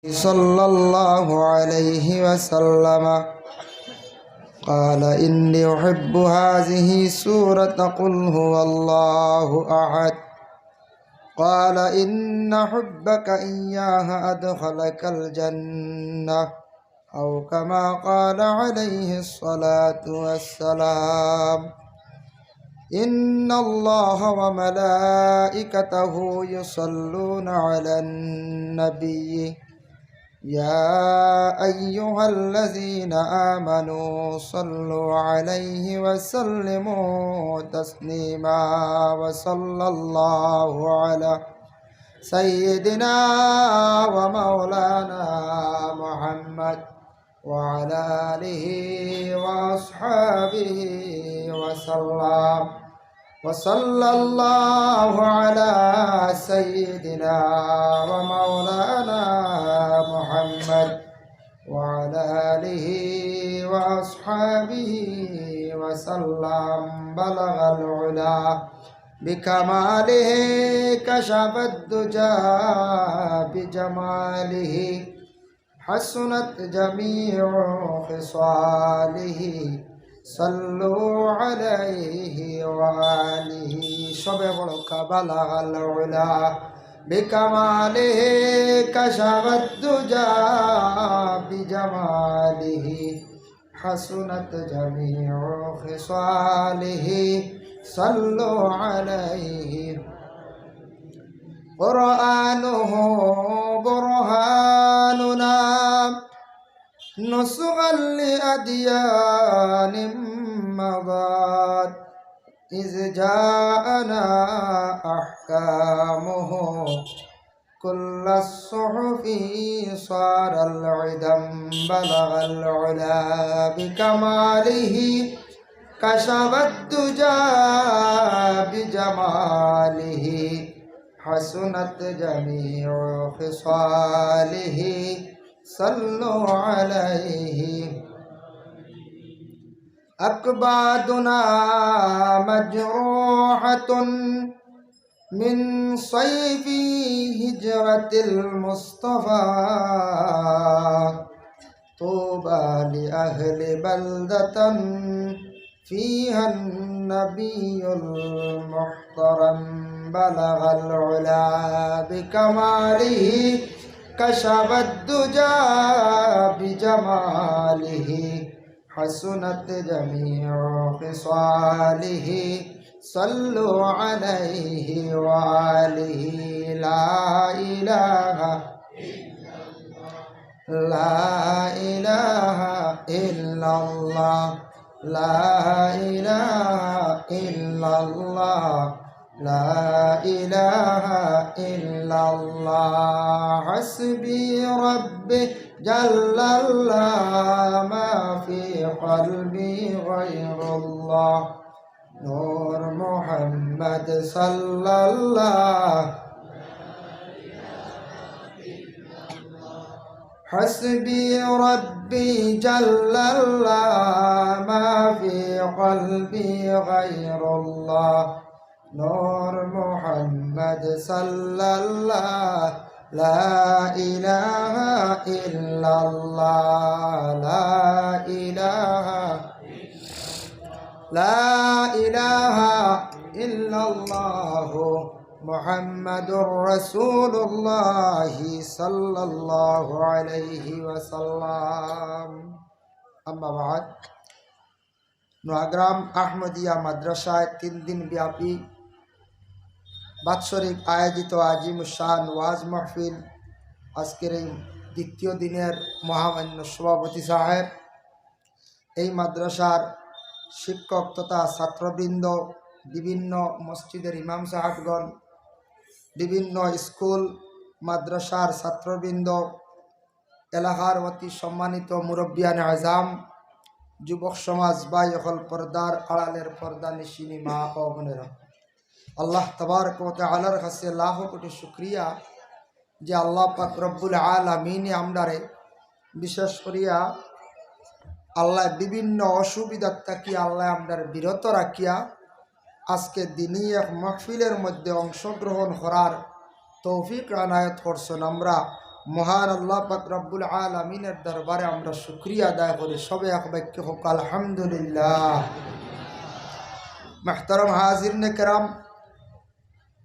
صلى الله عليه وسلم قال إني أحب هذه سورة قل هو الله أحد. قال إن حبك إياها أدخلك الجنة أو كما قال عليه الصلاة والسلام. إن الله وملائكته يصلون على النبي يا أيها الذين آمنوا صلوا عليه وسلموا تسليما. وصلى الله على سيدنا ومولانا محمد وعلى آله وأصحابه وسلم. وصلى الله على سيدنا ومولانا محمد وعلى آله وأصحابه وسلم. بلغ العلا بكماله كشف الدجى بجماله حسنت جميع خصاله صلوا عليه وآله. شبه بڑک بلغ العلا بكماله كشف الدجى بجماله حسنت جميع خصاله صلوا عليه. قرآنه برهاننا نصغا لأديان مضات إذ جاءنا أحكامه كل الصحف صار العدم. بلغ العلا بكماله كشف الدجى بجماله حسنت جميع خصاله صلوا عليه. أكبادنا مجروحة من صيف هجرة المصطفى طوبى لأهل بلدة فيها النبي المحترم. بلغ العلا بكماله كشف الدجى بجماله حسنت جميع خصاله صلوا عليه وآله. لا إله إلا الله لا إله إلا الله لا إله إلا الله. حسبي ربي جل الله ما في قلبي غير الله. نور محمد صلى الله. حسبي ربي جل الله ما في قلبي غير الله. نور محمد صلى الله. لا إله إلا الله لا إله إلا الله محمد رسول الله صلى الله عليه وسلم. أما بعد, নোয়াগ্রাম আহমদিয়া মাদ্রাসায় 3 দিন ব্যাপী বাৎসরিক আয়োজিত আজিমুশান ওয়াজ মাহফিল আজকের এই দ্বিতীয় দিনের মহামান্য সভাপতি সাহেব, এই মাদ্রাসার শিক্ষক তথা ছাত্রবৃন্দ, বিভিন্ন মসজিদের ইমাম সাহেবগণ, বিভিন্ন স্কুল মাদ্রাসার ছাত্রবৃন্দ, এলাকার অতি সম্মানিত মুরব্বিয়ান আজম, যুবক সমাজ ভাই হল, পর্দার আড়ালের পর্দা নিশিনী মা ও বোনেরা, আল্লাহ তাবারক ওয়া তাআলার কাছে লাখ কোটি শুকরিয়া যে আল্লাহ পাক রব্বুল আলামিন আমরারে বিশেষ করিয়া আল্লাহ বিভিন্ন অসুবিধার থাকি আল্লাহ আমরার বিরত রাখিয়া আজকে দিনই এক মাহফিলের মধ্যে অংশগ্রহণ করার তৌফিক আনায়াত করছেন। আমরা মহান আল্লাহ পাক রব্বুল আলামিনের দরবারে আমরা শুকরিয়া আদায় করি সবে এক বাক্যে হোক আলহামদুলিল্লাহ। محترم হাজিরিন কেরাম,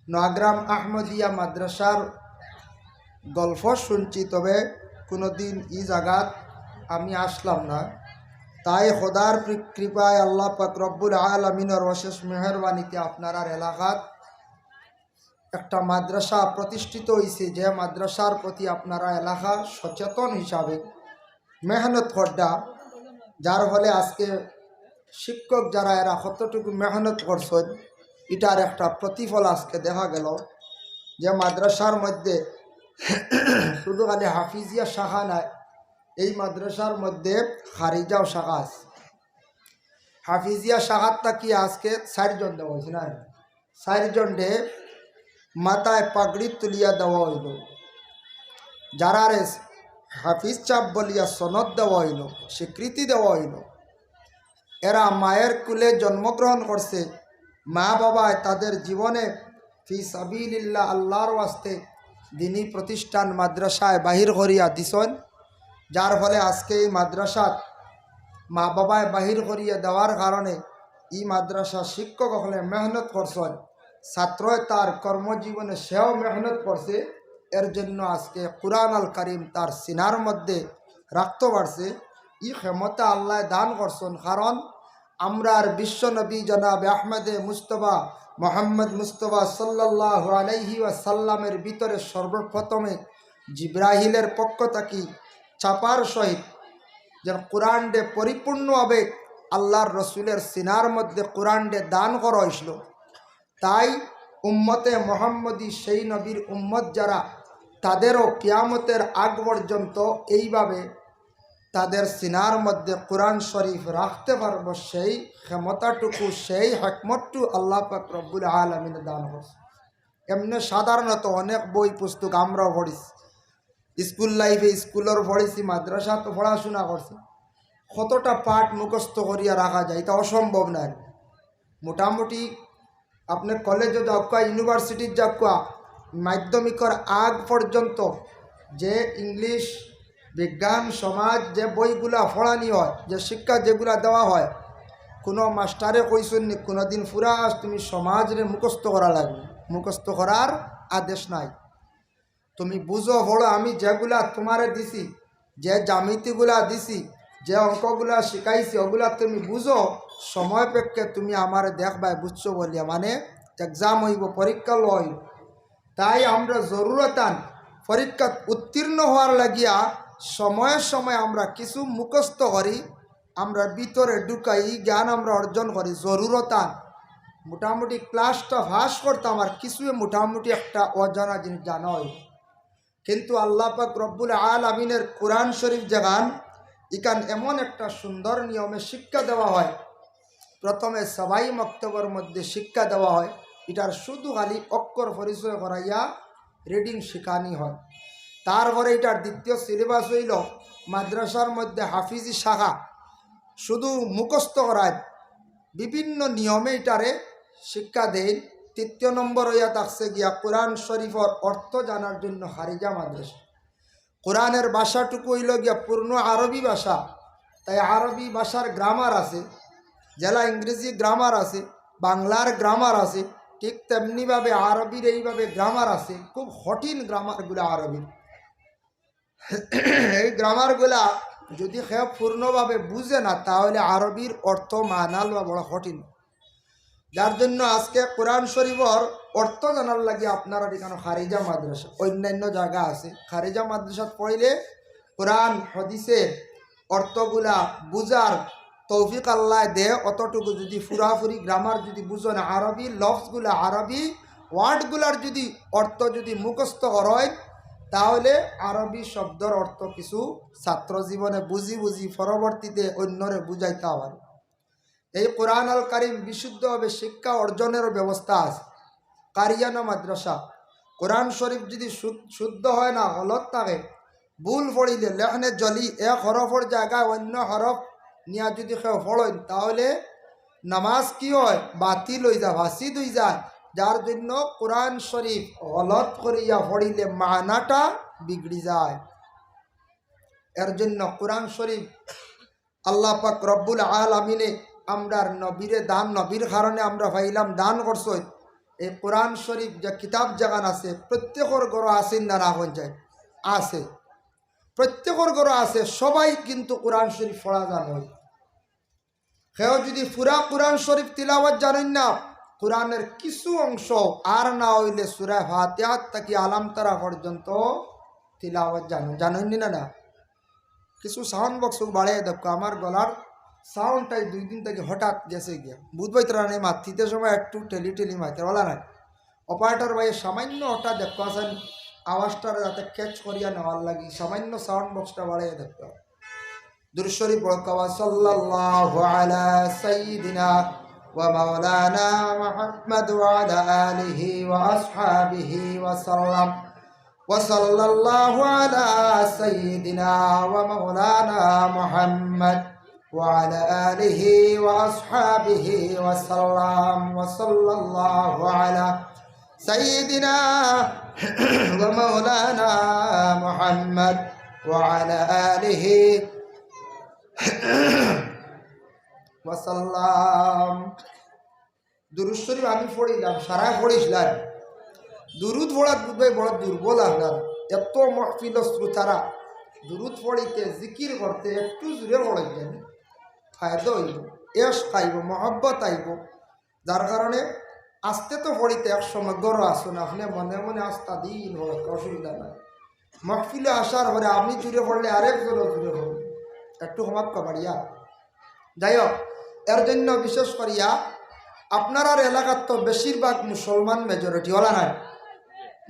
নোয়াগ্রাম আহমদিয়া মাদ্রাসার গল্প শুনছি, তবে কোনোদিন এই জায়গাত আমি আসলাম না। তাই খোদার কৃপায় আল্লাহ পাক রব্বুল আলামিনের অশেষ মেহরবানিতে আপনার এলাকাত একটা মাদ্রাসা প্রতিষ্ঠিত হয়েছে, যে মাদ্রাসার প্রতি আপনারা এলাকা সচেতন হিসাবে মেহনত করডা, যার ফলে আজকে শিক্ষক যারা এরা কতটুকু মেহনত করছেন এটার একটা প্রতিফল আজকে দেখা গেল। যে মাদ্রাসার মধ্যে শুধু খালি হাফিজিয়া শাখা নাই, এই মাদ্রাসার মধ্যে খারিজাও শাখা আছে। হাফিজিয়া শাখারটা কি আজকে 4 জন দেওয়া হয়েছে না, 4 জনকে মাথায় পাগড়ি তুলিয়া দেওয়া হইল, যারা হাফিজ চাপ বলিয়া সনদ দেওয়া হইল, স্বীকৃতি দেওয়া হইল। এরা মায়ের কুলে জন্মগ্রহণ করছে, মা বাবায় তাদের জীবনে ফি সাবিলিল্লাহ আল্লাহর ওয়াস্তে দিনী প্রতিষ্ঠান মাদ্রাসায় বাহির করিয়া দিছেন, যার ফলে আজকে এই মাদ্রাসাত মা বাবায় বাহির করিয়া দেওয়ার কারণে এই মাদ্রাসা শিক্ষক হলে মেহনত করছেন, ছাত্রয় তার কর্মজীবনে সেও মেহনত করছে। এর জন্য আজকে কুরআন আল কারিম তার সিনার মধ্যে রাখতে পারছে। এই ক্ষমতা আল্লাহ দান করছেন, কারণ আমরার বিশ্বনবী জনাব আহমদে মুস্তফা মোহাম্মদ মুস্তফা সাল্লাল্লাহু আলাইহি ওয়াসাল্লামের ভিতরে সর্বপ্রথমে জিব্রাহিলের পক্ষ থাকি চাপার সহিত যেন কোরআন ডে পরিপূর্ণভাবে আল্লাহর রসুলের সিনার মধ্যে কোরআন ডে দান করা হয়েছিল। তাই উম্মতে মোহাম্মদী সেই নবীর উম্মত যারা, তাদেরও কিয়ামতের আগ পর্যন্ত এইভাবে তাদের সিনার মধ্যে কোরআন শরীফ রাখতে পারব, সেই ক্ষমতাটুকু সেই হিকমতটু আল্লাহ পাক রব্বুল আলামিন দান করছে। এমনি সাধারণত অনেক বই পুস্তক আমরাও পড়িছি, স্কুল লাইফে স্কুলের পড়েছি, মাদ্রাসা তো পড়াশোনা করছি, কতটা পাঠ মুখস্থ করিয়া রাখা যায় এটা অসম্ভব নয়। মোটামুটি আপনি কলেজে যাওয়া, ইউনিভার্সিটির যাওয়া, মাধ্যমিকের আগ পর্যন্ত যে ইংলিশ, বিজ্ঞান, সমাজ যে বইগুলা পড়ানি হয়, যে শিক্ষা যেগুলা দেওয়া হয়, কোনো মাস্টারে কইসেন নি কোনোদিন পুরা তুমি সমাজরে মুখস্থ করা লাগবে, মুখস্থ করার আদেশ নাই। তুমি বুঝো পড়ো, আমি যেগুলা তোমারে দিছি, যে জ্যামিতিগুলা দিছি, যে অঙ্কগুলা শিখাইছি, ওগুলা তুমি বুঝো, সময় পেক্ষে তুমি আমার দেখবাই বুঝছো বলিয়া, মানে এক্সাম হইব, পরীক্ষা লইব। তাই আমরা জরুরতান পরীক্ষা উত্তীর্ণ হওয়ার লাগিয়া সময়ের সময় আমরা কিছু মুখস্থ করি, আমরা ভিতরে ঢুকাই, জ্ঞান আমরা অর্জন করি জরুরতান। মোটামুটি ক্লাসটা ফাঁস করতাম আর কিছুই মোটামুটি একটা অজানা জিনিস জানা হয়। কিন্তু আল্লাহ পাক রব্বুল আলামিনের কোরআন শরীফ জাগান ইকান এমন একটা সুন্দর নিয়মে শিক্ষা দেওয়া হয়। প্রথমে সবাই মক্তবের মধ্যে শিক্ষা দেওয়া হয়, এটার শুধু খালি অক্ষর পরিচয় করাইয়া রিডিং শেখানি হয়। তারপরে এটার দ্বিতীয় সিলেবাস হইল মাদ্রাসার মধ্যে হাফিজি শাখা, শুধু মুখস্থ করায় বিভিন্ন নিয়মে এটারে শিক্ষা দেয়। তৃতীয় নম্বর হইয়া থাকছে গিয়া কোরআন শরীফের অর্থ জানার জন্য খারিজা মাদ্রাসা। কোরআনের ভাষাটুকু হইল গিয়া পূর্ণ আরবি ভাষা, তাই আরবি ভাষার গ্রামার আছে, জেলা ইংরেজি গ্রামার আছে, বাংলার গ্রামার আছে, ঠিক তেমনিভাবে আরবির এইভাবে গ্রামার আছে, খুব কঠিন গ্রামারগুলো আরবির। এই গ্রামারগুলা যদি কেউ পূর্ণভাবে বুঝে না, তাহলে আরবির অর্থ মানাল বা বড় কঠিন। যার জন্য আজকে কোরআন শরীফের অর্থ জানার লাগে আপনারা এখানে খারিজা মাদ্রাসা, অন্যান্য জায়গা আছে, খারিজা মাদ্রাসাত পড়লে কোরআন হাদিসের অর্থগুলা বুঝার তৌফিক আল্লাহ দে। অতটুকু যদি পুরাপুরি গ্রামার যদি বুঝো না, আরবি লফজগুলা, আরবি ওয়ার্ডগুলার যদি অর্থ যদি মুখস্থ হয়, তাহলে আরবি শব্দের অর্থ কিছু ছাত্র জীবনে বুঝি বুঝি পরবর্তীতে অন্যরে বুঝাইতে পারে। এই কোরআন আল কারিম বিশুদ্ধভাবে শিক্ষা অর্জনেরও ব্যবস্থা আছে। কারিয়ানা মাদ্রাসা, কোরআন শরীফ যদি শুদ্ধ হয় না, গলত থাকে, ভুল পড়িলে লেখনে জলি এক হরফের জায়গায় অন্য হরফ নিয়া যদি কেউ পড়েন, তাহলে নামাজ কি হয়, বাতিল হয়ে যায়, ভাসিদ হয়ে যায়। যার জন্য কোরআন শরীফ গলত করিয়া পড়িলে মানাটা বিগড়ি যায়। এর জন্য কোরআন শরীফ আল্লাহ পাক রব্বুল আলামিনে আমরার নবীরে দান, নবীর কারণে আমরা পাইলাম দান করছো। এই কোরআন শরীফ যে কিতাব জাগান আছে প্রত্যেকের গড় আসেন না না হয়ে যায় আছে, প্রত্যেকের গড় আছে। সবাই কিন্তু কোরআন শরীফ পড়া জানো। কেউ যদি পুরা কোরআন শরীফ তিলাওয়াত জানেন না, কোরআনের কিছু অংশ আর না হইলে সূরা ফাতিহা থেকে আলাম তারা পর্যন্ত তিলাওয়াত জানেন না না। কিছু সাউন্ড বক্স বাড়িয়ে দেখো, আমার গলার সাউন্ডটাই 2 দিন থেকে হঠাৎ গেছে গিয়া বুঝবাই তারা নেই। মাতৃতে সময় একটু টেলি মাইতে বলা নাই। অপারেটর ভাই সামান্য হঠাৎ দেখো আসেন আওয়াজটা যাতে ক্যাচ করিয়া নেওয়ার লাগি সামান্য সাউন্ড বক্সটা বাড়িয়ে দেখো। দুরূদ শরীফ পড়া সাল্লাল্লাহু আলা সাইয়্যিদিনা ওয়া মাওলানা মুহাম্মদ ওয়া আলা আলিহি ওয়া আসহাবিহি ওয়া সাল্লাম ওয়া সাল্লাল্লাহু আলা সাইয়্যিদিনা ওয়া মাওলানা মুহাম্মদ ওয়া আলা আলিহি ওয়া আসহাবিহি ওয়া সাল্লাম ওয়া সাল্লাল্লাহু আলা সাইয়্যিদিনা ওয়া মাওলানা মুহাম্মদ ওয়া আলা আলিহি ওয়াসাল্লাম। দুরূদ শরীফ আমি পড়িলাম, সারা পড়িছিলাম। দুরুদ পড়ার বুঝবাই বড় দুর্বল আপনার। এত মহফিল শ্রোতারা দুরুদ পড়িতে জিকির করতে একটু জোরে পড়াইতেন, ফায়দা হইব, এস খাইব, মহব্বত আইব। যার কারণে আস্তে তো পড়িতে একসময় গড় আসুন, আপনি মনে মনে আস্থা দিন হোক, অসুবিধা নাই। মহফিলে আসার পরে আমি জুড়ে পড়লে আরেকজনও জুড়ে পড়ব, একটু সমাপ্ত করিয়া। যাই হোক, এর জন্য বিশেষ করিয়া আপনার এলাকার তো বেশিরভাগ মুসলমান মেজরিটি হলা নাই,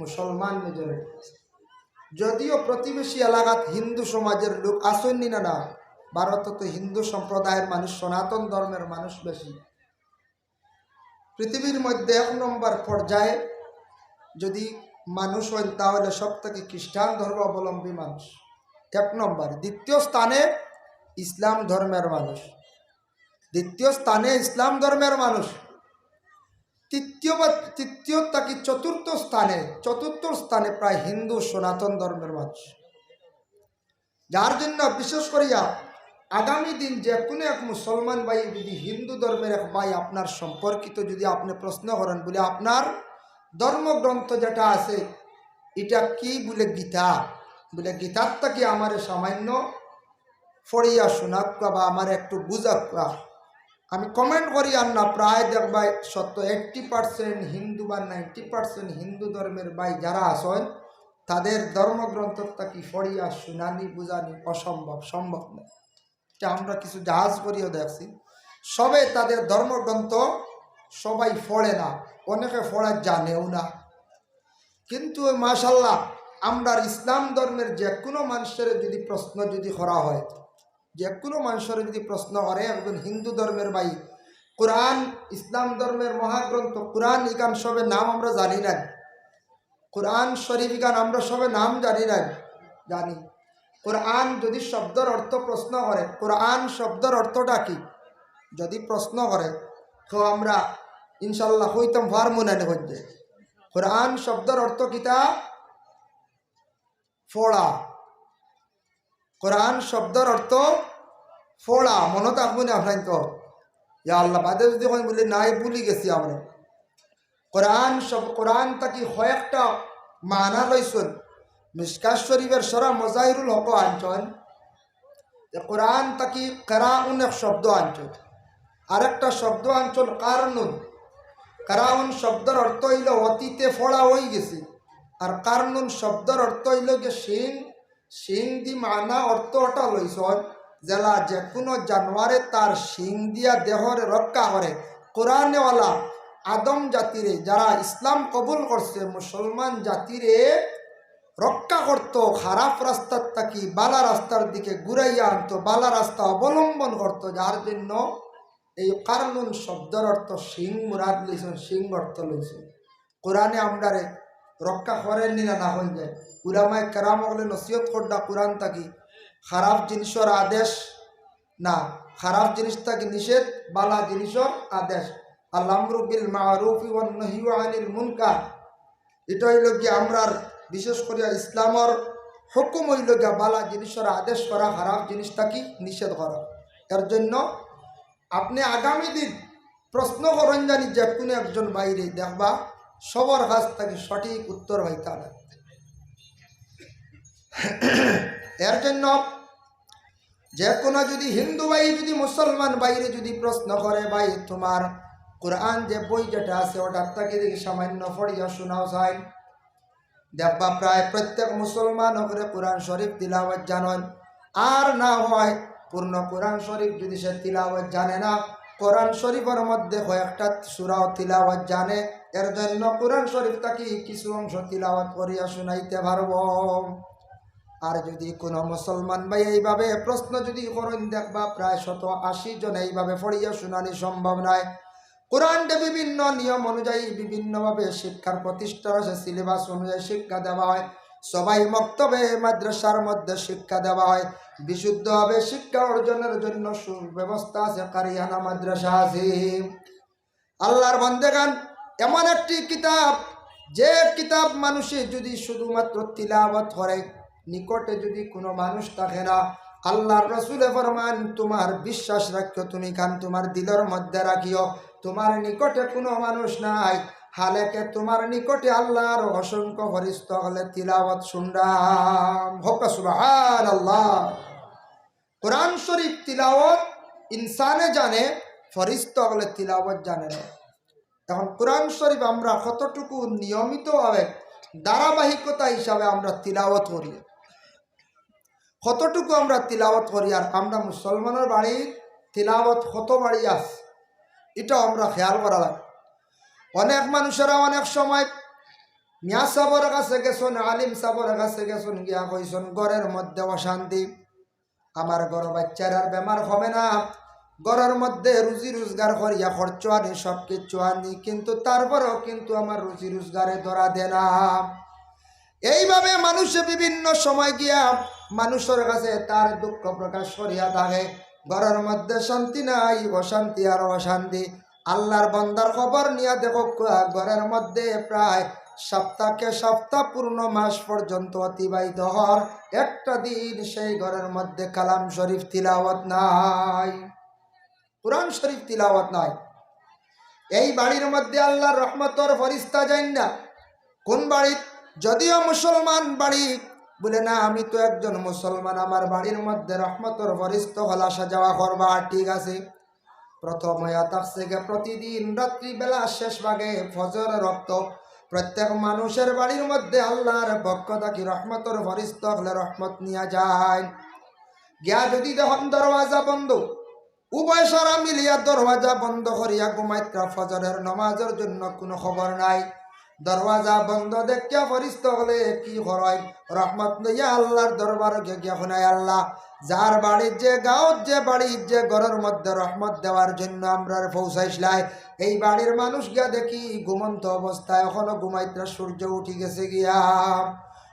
মুসলমান মেজরিটি। যদিও প্রতিবেশী এলাকাত হিন্দু সমাজের লোক আসেননি না, ভারত তো হিন্দু সম্প্রদায়ের মানুষ, সনাতন ধর্মের মানুষ বেশি। পৃথিবীর মধ্যে 1 নম্বর পর্যায়ে যদি মানুষ হয় তাহলে সব থেকে খ্রিস্টান ধর্মাবলম্বী মানুষ 1 নম্বর। দ্বিতীয় স্থানে ইসলাম ধর্মের মানুষ, দ্বিতীয় স্থানে ইসলাম ধর্মের মানুষ। তৃতীয় থেকে চতুর্থ স্থানে প্রায় হিন্দু সনাতন ধর্মের মানুষ। যার জন্য বিশেষ করিয়া আগামী দিন যে কোনো এক মুসলমান ভাই যদি হিন্দু ধর্মের এক ভাই আপনার সম্পর্কিত যদি আপনি প্রশ্ন করেন, বলে আপনার ধর্মগ্রন্থ যেটা আছে এটা কি, বলে গীতা, বলে গীতারটা কি আমার সামান্য পড়িয়া শোনাক বা আমার একটু বুঝাক। আমি কমেন্ট করি আর না, প্রায় দেখবা 80% হিন্দু বা 90% হিন্দু ধর্মের ভাই যারা আসেন তাদের ধর্মগ্রন্থটা কি পড়িয়া শুনানি বুঝানি অসম্ভব, সম্ভব না। এটা আমরা কিছু জাহাজ করিও দেখছি, সবে তাদের ধর্মগ্রন্থ সবাই পড়ে না, অনেকে পড়া জানেও না। কিন্তু মাশাল্লাহ আমরা ইসলাম ধর্মের যে কোনো মানুষের যদি প্রশ্ন যদি করা হয়, যে কোনো মানুষের যদি প্রশ্ন করে একজন হিন্দু ধর্মের ভাই, কোরআন ইসলাম ধর্মের মহাগ্রন্থ কোরআন ইগান সবে নাম আমরা জানি না, কোরআন শরীফ ইগান আমরা সবে নাম জানি না, জানি। কোরআন যদি শব্দের অর্থ প্রশ্ন করে, কোরআন শব্দের অর্থটা কি যদি প্রশ্ন করে, তো আমরা ইনশাল্লাহ হইতাম ভার মনে হচ্ছে। কোরআন শব্দের অর্থ কিতা? ফোড়া। কোরআন শব্দের অর্থ ফোড়া, মনে থাকবো না আপনার তো। ইয়া আল্লাহ, বাদে যদি বলি নাই ভুলি গেছি আমরা। কোরআন তাকি কয়েকটা মানা লইছেন। মিশকাত শরীফের সরা মজাহিরুল হক আনছেন কোরআন তাকি কারাউন এক শব্দ আনছেন, আরেকটা শব্দ আনছেন কারনুন। কারাউন শব্দের অর্থ হইল অতীতে ফোড়া হয়ে গেছে, আর কারনুন শব্দের অর্থ হইল যে সিং দি মানা অর্থটা লইছেন জেলা যে কোনো জানোয়ারে তার সিং দিয়া দেহরে রক্ষা করে। কোরআনেওয়ালা আদম জাতিরে যারা ইসলাম কবুল করছে, মুসলমান জাতিরে রক্ষা করত, খারাপ রাস্তার থাকি বালা রাস্তার দিকে ঘুরাইয়া আনতো, বালা রাস্তা অবলম্বন করত। যার জন্য এই কারনুন শব্দের অর্থ সিং মুরাদ লইছেন, সিং অর্থ লইছেন। কোরআনে আমরারে রক্ষা করেননি না হয়ে যায়। উলামায়ে কেরাম হলে নসিহত করডা কোরআন থাকি খারাপ জিনিসের আদেশ না, খারাপ জিনিস থাকি নিষেধ, বালা জিনিসের আদেশ। আল আমরু বিল মারুফ ওয়ান নাহয়ু আনিল মুনকার। এটা হইল কি আমরার বিশেষ করে ইসলামর হুকুম হইল গিয়া বালা জিনিসের আদেশ করা, খারাপ জিনিসটা কি নিষেধ করা। এর জন্য আপনি আগামী দিন প্রশ্ন করেন জানি যে কোনো একজন বাইরে দেখবা সবার কাছ থেকে সঠিক উত্তর হইতে হবে। এর জন্য যে কোনো যদি হিন্দু ভাই যদি মুসলমান বাইরে যদি প্রশ্ন করে, ভাই তোমার কোরআন যে বই যেটা আছে ওটার থেকে দেখি সামান্য পড়িয়া শোনাও যায়, দেখবা প্রায় প্রত্যেক মুসলমান করে কোরআন শরীফ তিলাওয়াত জানেন। আর না হয় পূর্ণ কোরআন শরীফ যদি সে তিলাওয়াত জানে না, কোরআন শরীফের মধ্যে কয়েকটা সূরাও তিলাওয়াত জানে, এর জন্য কোরআন শরীফটা কি কিছু অংশ তিলাওয়াত করিয়া শোনাইতে পারব। আর যদি কোনো মুসলমান ভাই এইভাবে প্রশ্ন যদি করেন, দেখবা প্রায় 180 জন এইভাবে পড়িয়া শোনানি সম্ভব নয়। কোরআনটা বিভিন্ন নিয়ম অনুযায়ী বিভিন্নভাবে শিক্ষার প্রতিষ্ঠান আছে, সিলেবাস অনুযায়ী শিক্ষা দেওয়া হয়। সবাই মক্তবে মাদ্রাসার মধ্যে শিক্ষা দেওয়া হয়। বিশুদ্ধভাবে শিক্ষা অর্জনের জন্য সুব্যবস্থা আছে, কারিয়ানা মাদ্রাসা আছে। আল্লাহর বান্দাগান, এমন একটি কিতাব যে কিতাব মানুষে যদি শুধুমাত্র তিলাওয়াত করে, নিকটে যদি কোনো মানুষ থাকে না, আল্লাহর রাসূলে ফরমান তোমার বিশ্বাস রাখিও, তুমি কান তোমার দিলের মধ্যে রাখিও, তোমার নিকটে কোনো মানুষ নাই, হালেকে তোমার নিকটে আল্লাহর অসংখ্য ফেরেশতা হলে তিলাওয়াত শুনরাম। হোক সুবহানাল্লাহ। কোরআন শরীফ তিলাওয়াত ইনসানে জানে, ফেরেশতা হলে তিলাওয়াত জানে না। এখন কোরআন শরীফ আমরা কতটুকু নিয়মিতভাবে ধারাবাহিকতা হিসাবে আমরা তিলাওয়াত করি, কতটুকু আমরা তিলাওয়াত করি, আর আমরা মুসলমানের বাড়ির তিলাওয়াত কত বাড়ি আছে এটাও আমরা খেয়াল করা লাগে। অনেক মানুষেরা অনেক সময় মিয়া সাবর কাছে গেছেন, আলিম সাবর কাছে গেছেন, গিয়া কইছেন ঘরের মধ্যে অশান্তি, আমার ঘর বাচ্চার আর বেমার হবে না, ঘরের মধ্যে রুজি রোজগার করিয়া খরচ আনি, সব কিছু আনি, কিন্তু তারপরেও কিন্তু আমার রুজি রোজগারে ধরা দেয় না। এইভাবে মানুষে বিভিন্ন সময় গিয়া মানুষের কাছে তার দুঃখ প্রকাশ করিয়া থাকে, ঘরের মধ্যে শান্তি নাই, অশান্তি আর অশান্তি। আল্লাহর বান্দার খবর নিয়ে দেখো, ঘরের মধ্যে প্রায় সপ্তাহকে সপ্তাহ পূর্ণ মাস পর্যন্ত অতিবাহিত হওয়ার একটা দিন সেই ঘরের মধ্যে কালাম শরীফ তিলাওয়াত নাই, কোরআন শরীফ তিলাওয়াত নাই। এই বাড়ির মধ্যে আল্লাহর রহমতের ফেরেশতা যান না। কোন বাড়ি? যদিও মুসলমান বাড়ি, বলে না আমি তো একজন মুসলমান, আমার বাড়ির মধ্যে রহমতের ফেরেশতা হল আসা যাওয়া করবা, ঠিক আছে। প্রথম আয়াত থেকে প্রতিদিন রাত্রিবেলা শেষ ভাগে ফজরের রক্ত প্রত্যেক মানুষের বাড়ির মধ্যে আল্লাহর পক্ষ থেকে রহমতের ফেরেশতা হলে রহমত নিয়ে যায়। গিয়া যদি দেখুন দরওয়াজা বন্ধ, উভয় সারা মিলিয়া দরওয়াজা বন্ধ করিয়া ঘুমাইত্রা, ফজরের নামাজের জন্য কোনো খবর নাই। দরওয়াজা বন্ধ দেখিয়া ফেরেশতা হলে কি হয়, রহমত লইয়া আল্লাহর দরবারে গিয়া শোনায়, আল্লাহ যার বাড়ির যে গাঁত যে বাড়ির যে ঘরের মধ্যে রহমত দেওয়ার জন্য আমরা পৌঁছাইছিলাই, এই বাড়ির মানুষ গিয়া দেখি ঘুমন্ত অবস্থায়, এখনো ঘুমাইত্রা, সূর্য উঠি গেছে গিয়া।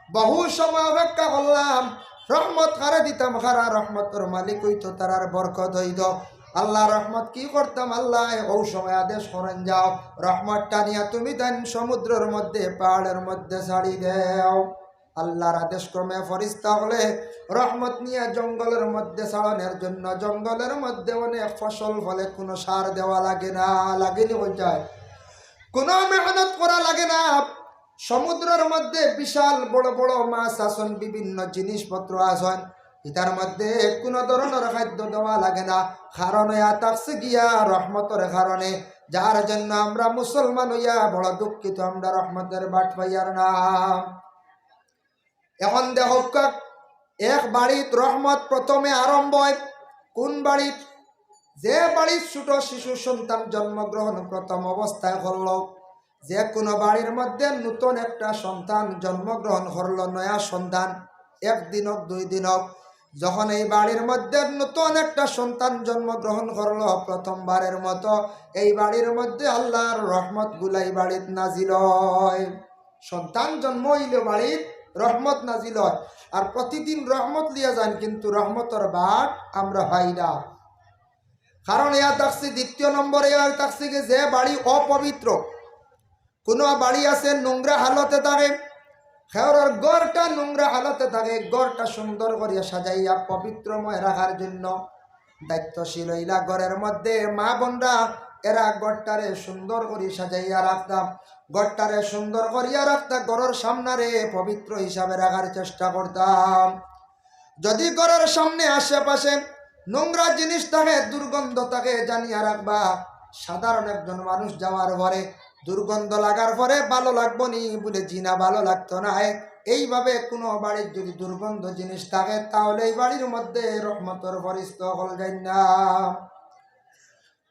বহু সময় অপেক্ষা করলাম, রহমত কারে দিতাম, খারা রহমতের মালিক হইতো, তারার বরকত হইত। আল্লাহ রহমত কি করতাম, আল্লাহ ও সময় আদেশ করেন যাও রহমতটা নিয়ে তুমি দেন সমুদ্রের মধ্যে পাহাড়ের মধ্যে ছাড়ি দেও। আল্লাহর আদেশ ক্রমে ফেরেশতা হলে রহমত নিয়ে জঙ্গলের মধ্যে ছাড়ানোর জন্য, জঙ্গলের মধ্যে অনেক ফসল ফলে, কোনো সার দেওয়া লাগে না, লাগেনি হয়ে যায়, কোনো মেহনত করা লাগে না। সমুদ্রের মধ্যে বিশাল বড় বড় মাছ আসন, বিভিন্ন জিনিসপত্র আসন, এটার মধ্যে কোনো ধরনের খাদ্য দেওয়া লাগে না, কারণ তাকছে গিয়া রহমতের কারণে, যার জন্য আমরা মুসলমান হইয়া বড় দুঃখিত, আমরা রহমতের বাট পাইয়ার না। এখন দেখো, এক বাড়িত রহমত প্রথমে আরম্ভ হয় কোন বাড়িত? যে বাড়ির ছোট শিশু সন্তান জন্মগ্রহণ প্রথম অবস্থায় করল, যে কোনো বাড়ির মধ্যে নতুন একটা সন্তান জন্মগ্রহণ করল, নয়া সন্তান, একদিন হোক 2 দিন হোক, যখন এই বাড়ির মধ্যে নতুন একটা সন্তান জন্মগ্রহণ করলো প্রথমবারের মতো, এই বাড়ির মধ্যে আল্লাহর রহমত গুলাই বাড়িত নাজিল হয়। সন্তান জন্ম হইলে বাড়ির রহমত নাজিল হয়, আর প্রতিদিন রহমত লিয়া যান, কিন্তু রহমতের বাট আমরা পাই না। কারণ ইয়া থাকছে, দ্বিতীয় নম্বরে ইয়া থাকছে যে বাড়ি অপবিত্র, কোনো বাড়ি আছে নোংরা হালতে থাকে, খেওরের গড়টা নোংরা হালতে থাকে, গড়টা সুন্দর করিয়া সাজাইয়া পবিত্রময় রাখার জন্য দায়িত্বশীল হইলা ঘরের মধ্যে মা বোনরা এরা গড়টারে সুন্দর করে সাজাইয়া রাখতাম, গড়টারে সুন্দর করিয়া রাখতাম, ঘরের সামনারে পবিত্র হিসাবে রাখার চেষ্টা করতাম। যদি ঘরের সামনে আশেপাশে নোংরা জিনিস থাকে, দুর্গন্ধ থাকে, জানিয়া রাখবা সাধারণ একজন মানুষ যাওয়ার পরে দুর্গন্ধ লাগার পরে ভালো লাগবো নি বলে জিনা ভালো লাগতো না। এইভাবে কোনো বাড়ির যদি দুর্গন্ধ জিনিস থাকে তাহলে এই বাড়ির মধ্যে রহমতের ফেরেশতা হল যায় না।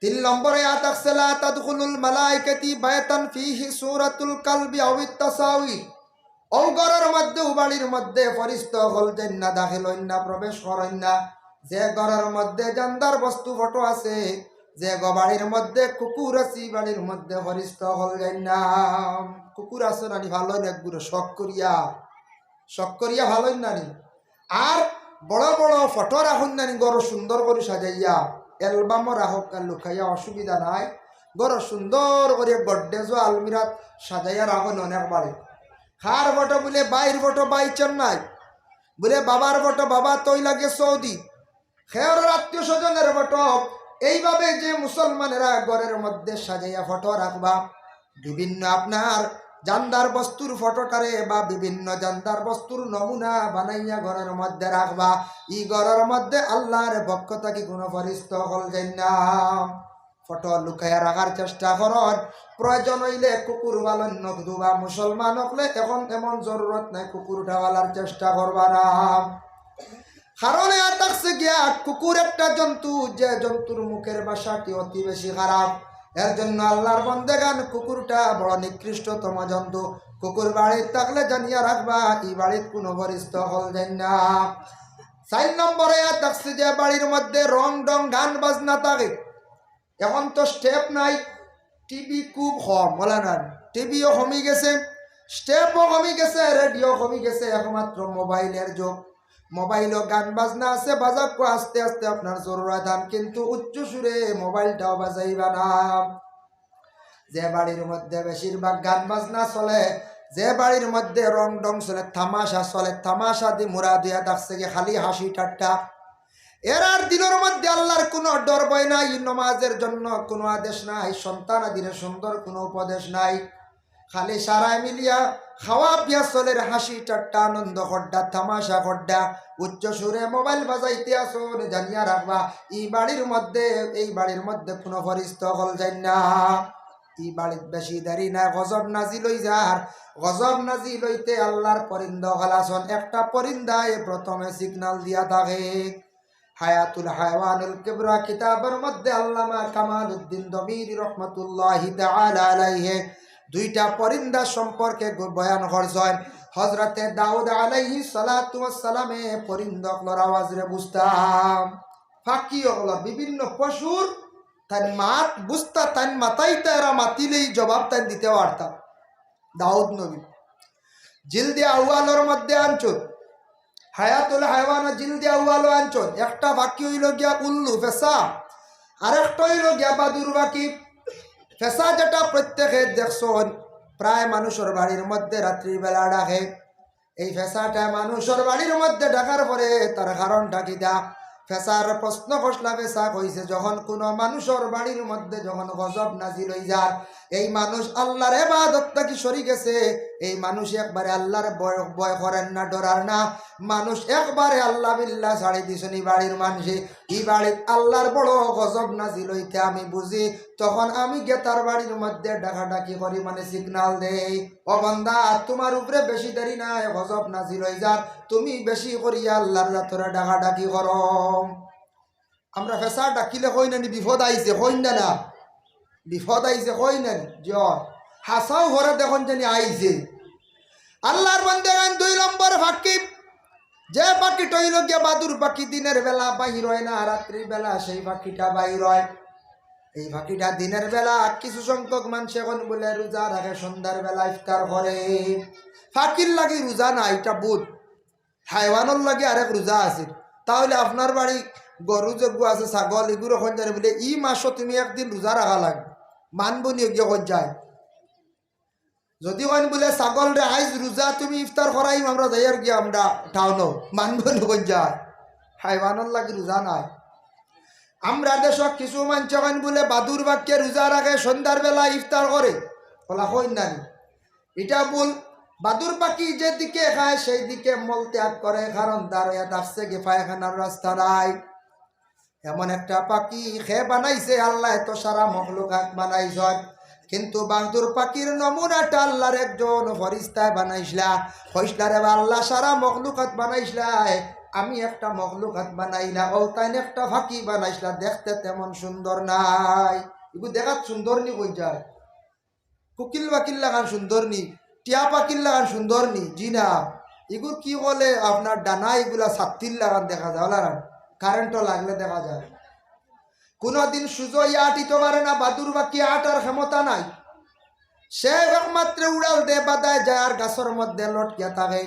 3 নম্বরে আতাকসালা তাদখুলুল মালাইকাতি বায়াতান ফিহি সূরাতুল কালবি আও ইত্তাসাউই। ও ঘরের মধ্যে ও বাড়ির মধ্যে ফেরেশতা হল যায় না, দাখিল হইন না, প্রবেশ করেন না যে ঘরের মধ্যে জানদার বস্তু ফটো আছে, যে বাড়ির মধ্যে কুকুর আছে বাড়ির মধ্যে ফেরেশতা হল যায় না। কুকুর আছে নানি ভালো না, একগুলো শখ করিয়া ভালো নানি। আর বড় বড় ফটো রাখুন নানি, গড় সুন্দর করে সাজাইয়া অ্যালবামও রাখক, আর লুকাইয়া অসুবিধা নাই। গড় সুন্দর করে গড্ডেজও আলমিরাত সাজাইয়া রাখুন অনেক বাড়ি। খার ফটো বলে বাইর ফটো বাই চেন্নাই, বলে বাবার ফটো বাবা তৈ লাগে সৌদি, খেয়ার আত্মীয় স্বজনের ফটো। এইভাবে যে মুসলমানেরা ঘরের মধ্যে সাজাইয়া ফটো রাখবা, বিভিন্ন আপনার জানদার বস্তুর ফটোটারে বা বিভিন্ন জানদার বস্তুর নমুনা বানাইয়া ঘরের মধ্যে রাখবা, ই ঘরের মধ্যে আল্লাহর পক্ষ থেকে কোনো ফেরেশতা হল যায় না। ফটো লুকাইয়া রাখার চেষ্টা করন, প্রয়োজন হইলে কুকুর পালন নকদুবা মুসলমান হলে এখন এমন জরুরত নাই কুকুর উঠাওয়ালার চেষ্টা করবা না। কারণে আতাকছে গিয়া কুকুর একটা জন্তু, যে জন্তুর মুখের ভাষাটি অতি বেশি খারাপ, এর জন্য আল্লাহর বন্দেগান কুকুরটা বড় নিকৃষ্টতম জন্তু। কুকুর বাড়িতে থাকলে জানিয়া রাখবা এই বাড়িতে কোনো ফেরেশতা হল যায় না। 4 নম্বরে আতাকছে যে বাড়ির মধ্যে রং ডং গান বাজনা থাকে, এখন তো স্টেপ নাই, টিভি খুব কম, বলে না টিভিও কমে গেছে, স্টেপও কমে গেছে, রেডিও কমে গেছে, একমাত্র মোবাইলের যুগ। মোবাইলও গান বাজনা আছে, বাজাক আস্তে আস্তে আপনার জরুরত আন, কিন্তু উচ্চ সুরে মোবাইলটাও বাজাইবা না। যে বাড়ির মধ্যে বেশিরভাগ গান বাজনা চলে, যে বাড়ির মধ্যে রং ডং চলে, তামাশা চলে, তামাশা দি মুরা দিয়া থাকছে কি খালি হাসি ঠাট্টা, এরার দিনের মধ্যে আল্লাহর কোনো ডর ভয় নাই, নমাজের জন্য কোনো আদেশ নাই, সন্তান আদির সুন্দর কোনো উপদেশ নাই, খালি সারায় মিলিয়া খাওয়া পিয়া চলের হাসি ঠাট্টা আনন্দ খড্ডা তামাশা খড্ডা, উচ্চ সুরে মোবাইল বাজাইতে আসুন, জানিয়া রাখবা এই বাড়ির মধ্যে কোনো ফেরেশতা হল যায় না। এই বাড়ির বেশি দেরি না, গজব নাজিল হই যার, গজব নাজিল হইতে আল্লাহর পরিন্দ খালাসন, একটা পরিন্দায় প্রথমে সিগনাল দিয়া থাকে। হায়াতুল হায়ওয়ানুল কিবরা কিতাবের মধ্যে আল্লামা কামালউদ্দিন দমিরি রহমাতুল্লাহি তাআলা আলাইহি দুইটা পরিন্দা সম্পর্কে বয়ান করছেন। হযরতে দাউদ আলাইহিস সালাতু ওয়াস সালামে পরিন্দকলর আওয়াজ রে বুঝতাম, ফাঁকি হলো বিভিন্ন পশুর তার মাত বুঝতা, তার মাথায় তারা মাতিলেই জবাব তাই দিতে পারতাম। দাউদ নবী জিলদে আউয়ালের মধ্যে আনছুন, হায়াতুল হায়ওয়ান জিলদে আউয়াল আনছুন, একটা বাকি হইল গিয়া উল্লু ফেসা, আরেকটা হইল গিয়া বাদুর বাকি। ফেসা যেটা প্রত্যেকে দেখছেন প্রায় মানুষের বাড়ির মধ্যে রাত্রিবেলা ডাকে, এই ফেসাটা মানুষের বাড়ির মধ্যে ডাকার পরে তার কারণটা কিটা? ফেসার প্রশ্ন কষলা ফেসা কইছে যখন কোনো মানুষের বাড়ির মধ্যে যখন গজব নাজিল হই যার, এই মানুষ আল্লাহর ইবাদত থেকে সরি গেছে, এই মানুষ একবারে আল্লাহর ভয় করেন না, ডরার না, মানুষ একবারে আল্লাহ বিল্লাহ ছাড়ি দিছনি বাড়ির মানুষে, এই বাড়ির আল্লাহর বড় গজব নাজিল হইতে আমি বুঝি, তখন আমি গেতার বাড়ির মধ্যে ডাকাডাকি করি, মানে সিগনাল দেই, ও বান্দা তোমার উপরে বেশি দেরি নাই, গজব নাজিল হই যার, তুমি বেশি করিয়া আল্লাহর জাতরে ডাকাডাকি করো। আমরা ফেসা ডাকিলে কই নানি বিপদ আইছে, কই না না বিপদ আইছে, কই নানি জ হাসাও ঘরে দেখুন জানি আইছে। আল্লাহর বান্দাগান 2 নম্বর ফাঁকি, যে পাখি টইল গিয়া বাদুর পাখি দিনের বেলা বাহির হয় না, রাত্রির বেলা সেই পাখিটা বাহির হয়। এই পাখিটা দিনের বেলা কিছু সংখ্যক মানুষ এখন বলে রোজা রাখে, সন্ধ্যার বেলা ইফতার করে। ফাঁকির লাগে রোজা না, এটা বুধ, হাইওয়ানোর লাগে আরেক রোজা আছে। তাহলে আপনার বাড়ি গরু যজ্ঞ আছে, ছাগল, এগুলো এখন জানে বলে ই মাসও তুমি একদিন রোজা রাখা লাগবে, মানব নিয়ে গিয়ে যায়। যদি কইন বলে ছাগল রে আইজ রোজা তুমি ইফতার করাইম আমরা যাইয়ার গিয়া আমরা টাউনও মানব নগন যায় হাইওয়ানোর লাগে রোজা নাই। আমরা দেশক কিছু মানুষ কইন বলে বাদুর বাক্যে রোজা রাখে সন্ধ্যার বেলা ইফতার করে বলা হইন না এটা বল। বাদুর পাখি যেদিকে খায় সেই দিকে মল ত্যাগ করে, কারণ তার আসছে গে পায়খানার রাস্তা নাই। এমন একটা পাখি খে বানাইছে আল্লাহ, তো সারা মখলুকাত বানাইছে, কিন্তু বাদুর পাখির নমুনাটা আল্লাহর একজন ফরিস্তায় বানাইছিলা। ফরিস্তারে আল্লাহ সারা মখলুকাত বানাইছিলা, আমি একটা মখলুকাত বানাইলা, ও তাই একটা ফাঁকি বানাইছিলা, দেখতে তেমন সুন্দর নাই। এগুলো দেখাত সুন্দর নি কই যায়, কুকিল বাকিল লাগান সুন্দর নি, টিয়া পাখির লাগান সুন্দর নি, জি না। এগুলো কি বলে আপনার ডানা এগুলা ছাত্তির লাগান দেখা যায়, লাগান কারেন্টও লাগলে দেখা যায়। কোনদিন সুজো আটিতে পারে না, বাদুর বাকি আটার ক্ষমতা নাই, সে একমাত্র উড়াল দে বাদায় যায় আর গাছের মধ্যে লটকিয়া থাকে,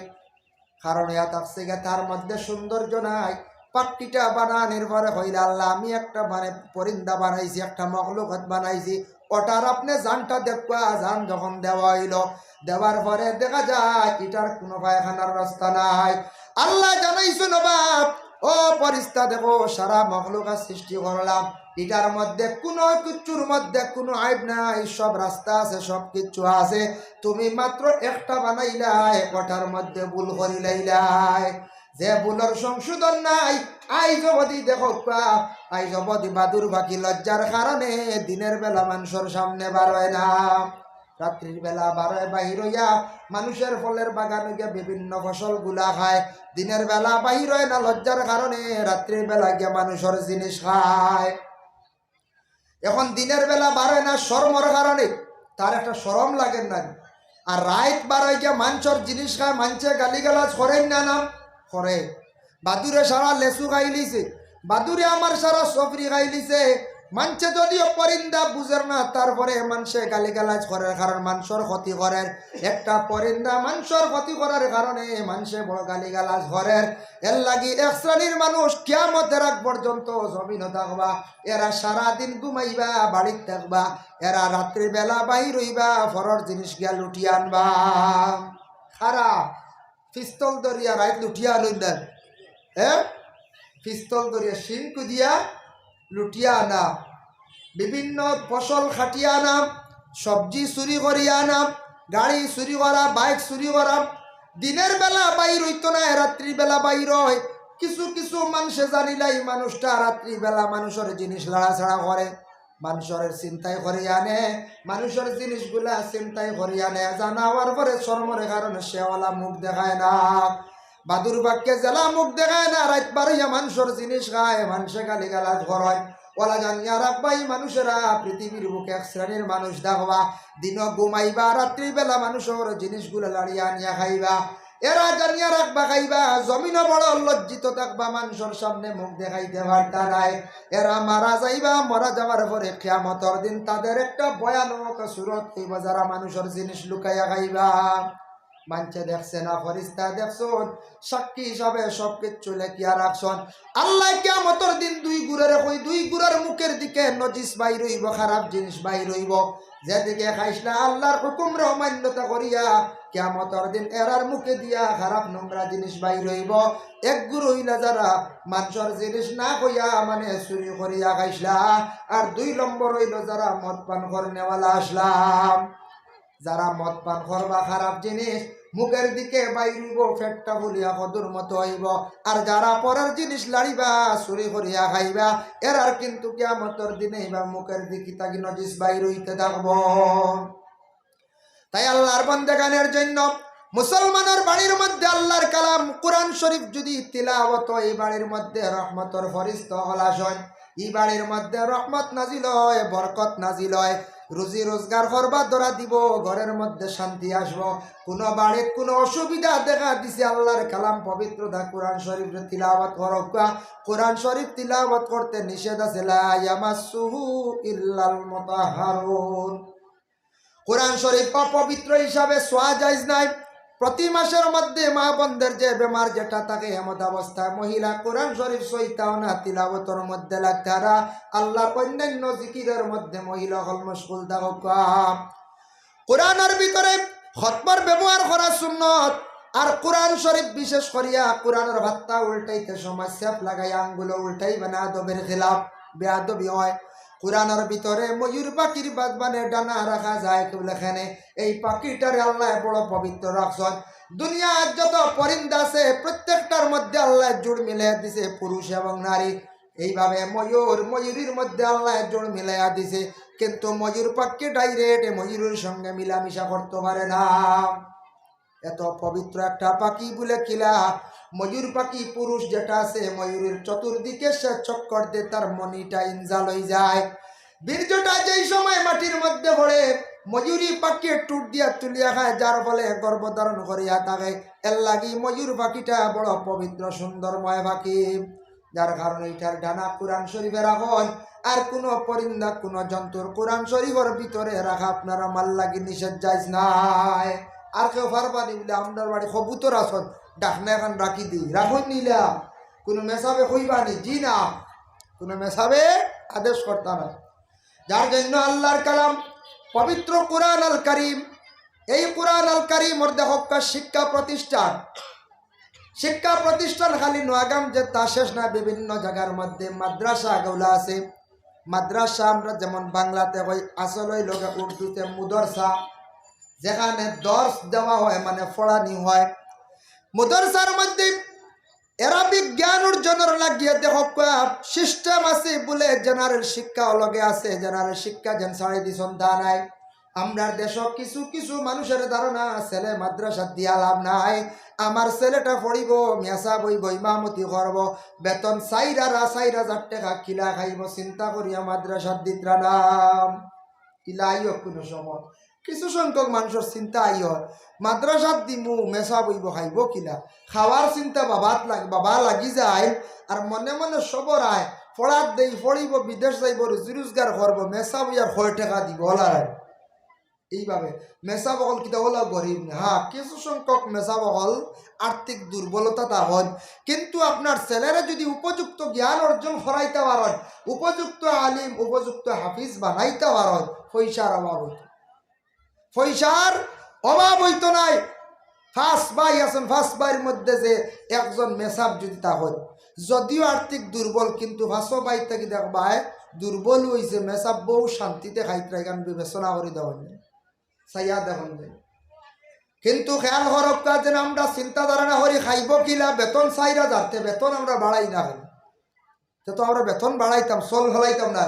কারণ ইয়া থাকছে গে তার মধ্যে সৌন্দর্য নাই। পাট্টিটা বানানোর পরে হইলে আল্লাহ আমি একটা মানে পরিন্দা বানাইছি, একটা মখলুকাত বানাইছি, ওটার আপনি জানটা দেখবা। জান যখন দেওয়া হইল, দেওয়ার পরে দেখা যায় এটার কোনো পায়খানার রাস্তা নাই। আল্লাহ জানাইছো নবাব, ও পরিস্তা দেখো সারা মখলুকাত সৃষ্টি করলাম, এটার মধ্যে কোনো কিছুর মধ্যে কোনো আইব নাই, সব রাস্তা আছে, সব কিছু আছে, তুমি মাত্র একটা বানাইলাই, ওটার মধ্যে ভুল করিলাইলাই। যে ভুলের সংশোধন নাই, আই জবদি দেখো আই জবদি বাদুর বাকি লজ্জার কারণে দিনের বেলা মানুষের সামনে বারোয় না, রাত্রির বেলা বারোয় বাহির হইয়া মানুষের ফলের বাগানে গিয়ে বিভিন্ন ফসল গুলা খায়, দিনের বেলা বাহির হয় না লজ্জার কারণে, রাত্রির বেলা গিয়ে মানুষের জিনিস খায়। এখন দিনের বেলা বাড়ে না শরমর কারণে, তার একটা শরম লাগেন না, আর রাত বাড়ায় গিয়া মানুষের জিনিস খায়, মানুষে গালিগালাজ করেন না, নাম করে। বাদুরে সারা লেসু খাই লিছে, বাদুরে আমার সারা সফরি খাই লিছে, মানুষে যদিও পরিন্দা বুঝের না, তারপরে মানুষে গালিগালাজ করার কারণ মানুষের ক্ষতি করার, একটা পরিন্দা মানুষের ক্ষতি করার কারণে মানুষে বড় গালিগালাজ করার। এর লাগি এক শ্রেণীর মানুষ কিয়ামতের আগ পর্যন্ত জমিন থাকবা, এরা সারাদিন ঘুমাইবা বাড়িতে থাকবা, এরা রাত্রিবেলা বাহির হইবা ফরর জিনিস গিয়া লুটিয়ে আনবা। খারাপ পিস্তল দরিয়া রাইত লুটিয়া আনুন দেন, হ্যাঁ পিস্তল দরিয়া সিংকু দিয়া লুটিয়া আনা, বিভিন্ন ফসল খাটিয়া আনাম, সবজি চুরি করিয়া আনাম, গাড়ি চুরি করা, বাইক চুরি করা। দিনের বেলা বাইর হইতো না, রাত্রির বেলা বাইর হয়। কিছু কিছু মানুষে জানিলাই মানুষটা রাত্রিবেলা মানুষের জিনিস লাড়াছাড়া করে, মানুষের চিন্তায় করিয়া আনে, মানুষের জিনিসগুলা চিন্তায় করিয়া আনে, জানা হওয়ার পরে শরমের কারণে সেওয়ালা মুখ দেখায় না, বাদুর বাক্যে জেলা মুখ দেখায় না, রাত বাড়িয়া মানুষের জিনিস খায়, মানুষে গালি গালাজ করে। ওলা জানিয়া রাখবাই মানুষেরা পৃথিবীর বুকে এক শ্রেণীর মানুষ দেখবা, দিন ঘুমাইবা, রাত্রিবেলা মানুষের জিনিসগুলো লাড়িয়া আনিয়া খাইবা, এরা জানিয়া রাখবা খাইবা, জমিনও বড় লজ্জিত থাকবা, মানুষের সামনে মুখ দেখাইতে পারতা নাই। এরা মারা যাইবা, মারা যাওয়ার পরে কিয়ামতের দিন তাদের একটা ভয়ানক সুরত হইব, যারা মানুষের জিনিস লুকাইয়া খাইবা। মানছে দেখছে না, ফরিস্তা দেখছন, সাক্ষী হিসাবে সবকিছু লেখিয়া রাখছন। আল্লাহ কিয়ামতের দিন দুই গুড়ের কই, দুই গুড়ের মুখের দিকে নজিস বাইর হইব, খারাপ জিনিস বাইর হইব, যেদিকে খাইসলা আল্লাহর হুকুমরে অমান্যতা করিয়া কিয়ামতের দিন এরার মুখে দিয়া খারাপ নোংরা জিনিস বাইর হইব। এক গুরু হইলা যারা মানুষের জিনিস না কইয়া মানে চুরি করিয়া খাইসলা, আর দুই নম্বর হইল যারা মদ পান করে নেওয়ালা আসলাম, যারা মদ পান করবা খারাপ জিনিস মুখের দিকে বাইরিব, পেটটা ফুলিয়া কদুর মতো হইব, আর যারা পরের জিনিস লাড়িবা চুরি করিয়া খাইবা, এরার কিন্তু কিয়ামতের দিনে বা মুখের দিকে তাকি নজিস বাইর হইতে থাকব। তাই আল্লাহর বান্দাগানের জন্য মুসলমানের বাড়ির মধ্যে আল্লাহর কালাম কোরআন শরীফ যদি তিলাওয়াত হয়, এই বাড়ির মধ্যে রহমতের ফরিস্তা হলাস হয়, এই বাড়ির মধ্যে রহমত নাজিল হয়, বরকত নাজিল হয়, রুজি রোজগার করবা ধরা দিব, ঘরের মধ্যে শান্তি আসবো। কোনো বাড়ির কোনো অসুবিধা দেখা দিছে, আল্লাহর কালাম পবিত্রতা কোরআন শরীফ তিলাওয়াত করবা। কোরআন শরীফ তিলাওয়াত করতে নিষেধ আছে, লা ইয়ামাসসুহু ইল্লাল মুতাহহারুন। কোরআন শরীফ অপবিত্র হিসাবে ছোঁয়া জায়েজ নাই। প্রতি মাসের মধ্যে মা বোনদের যে বেমার যেটা থাকে এমত অবস্থায় মহিলা কোরআন শরীফ সইতাও না, তিলাওয়াতের মধ্যে লাগতারা, আল্লাহর অন্যান্য জিকিরের মধ্যে মহিলা হল মশগুল থাকা। কোরআনের ভিতরে খতমার ব্যবহার করা সুন্নত। আর কোরআন শরীফ বিশেষ করিয়া কোরআনের ভাত্তা উল্টাইতে সময় সেফ লাগাই আঙ্গুলো উল্টাইবে না, আদবের খেলাফ, বেআদবি হয়। কোরআনের ভিতরে ময়ূর পাখির বাদবানে ডানা রাখা যায় কেবলখানে। এই পাখিটারে আল্লাহ বড় পবিত্র রাখছেন। দুনিয়ার যত পরিন্দা আছে প্রত্যেকটার মধ্যে আল্লাহ জোড় মিলিয়ে দিছে, পুরুষ এবং নারী। এইভাবে ময়ূরের মধ্যে আল্লাহ জোড় মিলাইয়া দিছে, কিন্তু ময়ূর পাখি ডাইরেক্ট ময়ূরের সঙ্গে মিলামিশা করতে পারে না। এত পবিত্র একটা পাখি বলে কিলা, ময়ূর পাখি পুরুষ যেটা আছে ময়ূরের চতুর্দিকে সে চক্কর দিয়ে তার মনিটা ইনজাল হয়ে যায়। বীর্যটা যেই সময় মাটির মধ্যে পড়ে ময়ূরী পাখি টুট দিয়া তুলিয়া খায়, যার ফলে গর্ভধারণ করিয়া থাকে। এর লাগি ময়ূর পাখিটা বড় পবিত্র সুন্দরময় পাখি, যার কারণে এটার ডানা কোরআন শরীফে রাখন। আর কোনো পরিন্দা কোনো জন্তুর কোরআন শরীফের ভিতরে রাখা আপনারা মাল লাগি নিষেধ যাইজ নাই। আর কেউ পারবানি বলে আপনার বাড়ি কবুতর আসন ডাকনা এখন রাখি দিই, রাখুন নিলাম, কোনো মেসাবে কইবানি, জি না, কোনো মেসাবে আদেশ করতা না। যার জন্য আল্লাহর কালাম পবিত্র কোরআন আল কারিম, এই কোরআন আল কারিমর দেখকা শিক্ষা প্রতিষ্ঠান খালি নোয়াগাম যে তা শেষ না, বিভিন্ন জায়গার মধ্যে মাদ্রাসা গৌলা আছে। মাদ্রাসা আমরা যেমন বাংলাতে হই, আসল হইল উর্দুতে মুদরসা, যেখানে দর্শ দেওয়া হয় মানে পড়ানি হয়। মুদরসার মধ্যে এরাবিক জ্ঞান অর্জনের লাগিয়ে দেখকা সিস্টেম আছে বলে জেনারেল শিক্ষা অলগে আছে। জেনারেল শিক্ষা যেন ছাড়ি দিছন তা নাই। আমরা দেশ কিছু কিছু মানুষের ধারণা ছেলে মাদ্রাসা দিয়া লাভ নাই, আমার ছেলেটা পড়িব, মেসা বইব, ইমামতি করব, বেতন 4,000 টাকা কিলা খাইব, চিন্তা করিয়া মাদ্রাসা দিতরা নাম কিলা আইও। কোনো সময় কিছু সংখ্যক মানুষের চিন্তা আইও মাদ্রাসাত দিমু, মেসা বইব, খাইব কিলা, খাওয়ার চিন্তা বাবা লাগি যায়। আর মনে মনে সবর আয় পড়াত দেই, পড়িব, বিদেশ যাইব, রুজি রোজগার করবো, মেসা বইয়ার 100 টাকা দিব ওলার। এইভাবে মেসা বকল কিতা হলো গরিব না। হ্যাঁ, কিছু সংখ্যক মেসা বকল আর্থিক দুর্বলতা তা হয়, কিন্তু আপনার ছেলেরা যদি উপযুক্ত জ্ঞান অর্জন করাইতে পারেন, উপযুক্ত আলিম, উপযুক্ত হাফিজ বানাইতে পারেন, পয়সার অভাব হইত, পয়সার অভাব হইত নাই। ফার্স্ট ভাই আছেন, ফার্স্ট ভাইয়ের মধ্যে যে একজন মেসাব যদি তা হয়, যদিও আর্থিক দুর্বল, কিন্তু ফাঁসো ভাই থেকে দেখবায় দুর্বল হয়েছে, মেসাব বহু শান্তিতে খাইতে এখান বিবেচনা করে দেওয়া সাইয়া দেখুন। কিন্তু খেয়াল করক যেন আমরা চিন্তা ধারণা করি খাইব কিলা, বেতন 4,000, বেতন আমরা বাড়াই না, তো আমরা বেতন বাড়াইতাম, চল ফেলাইতাম না।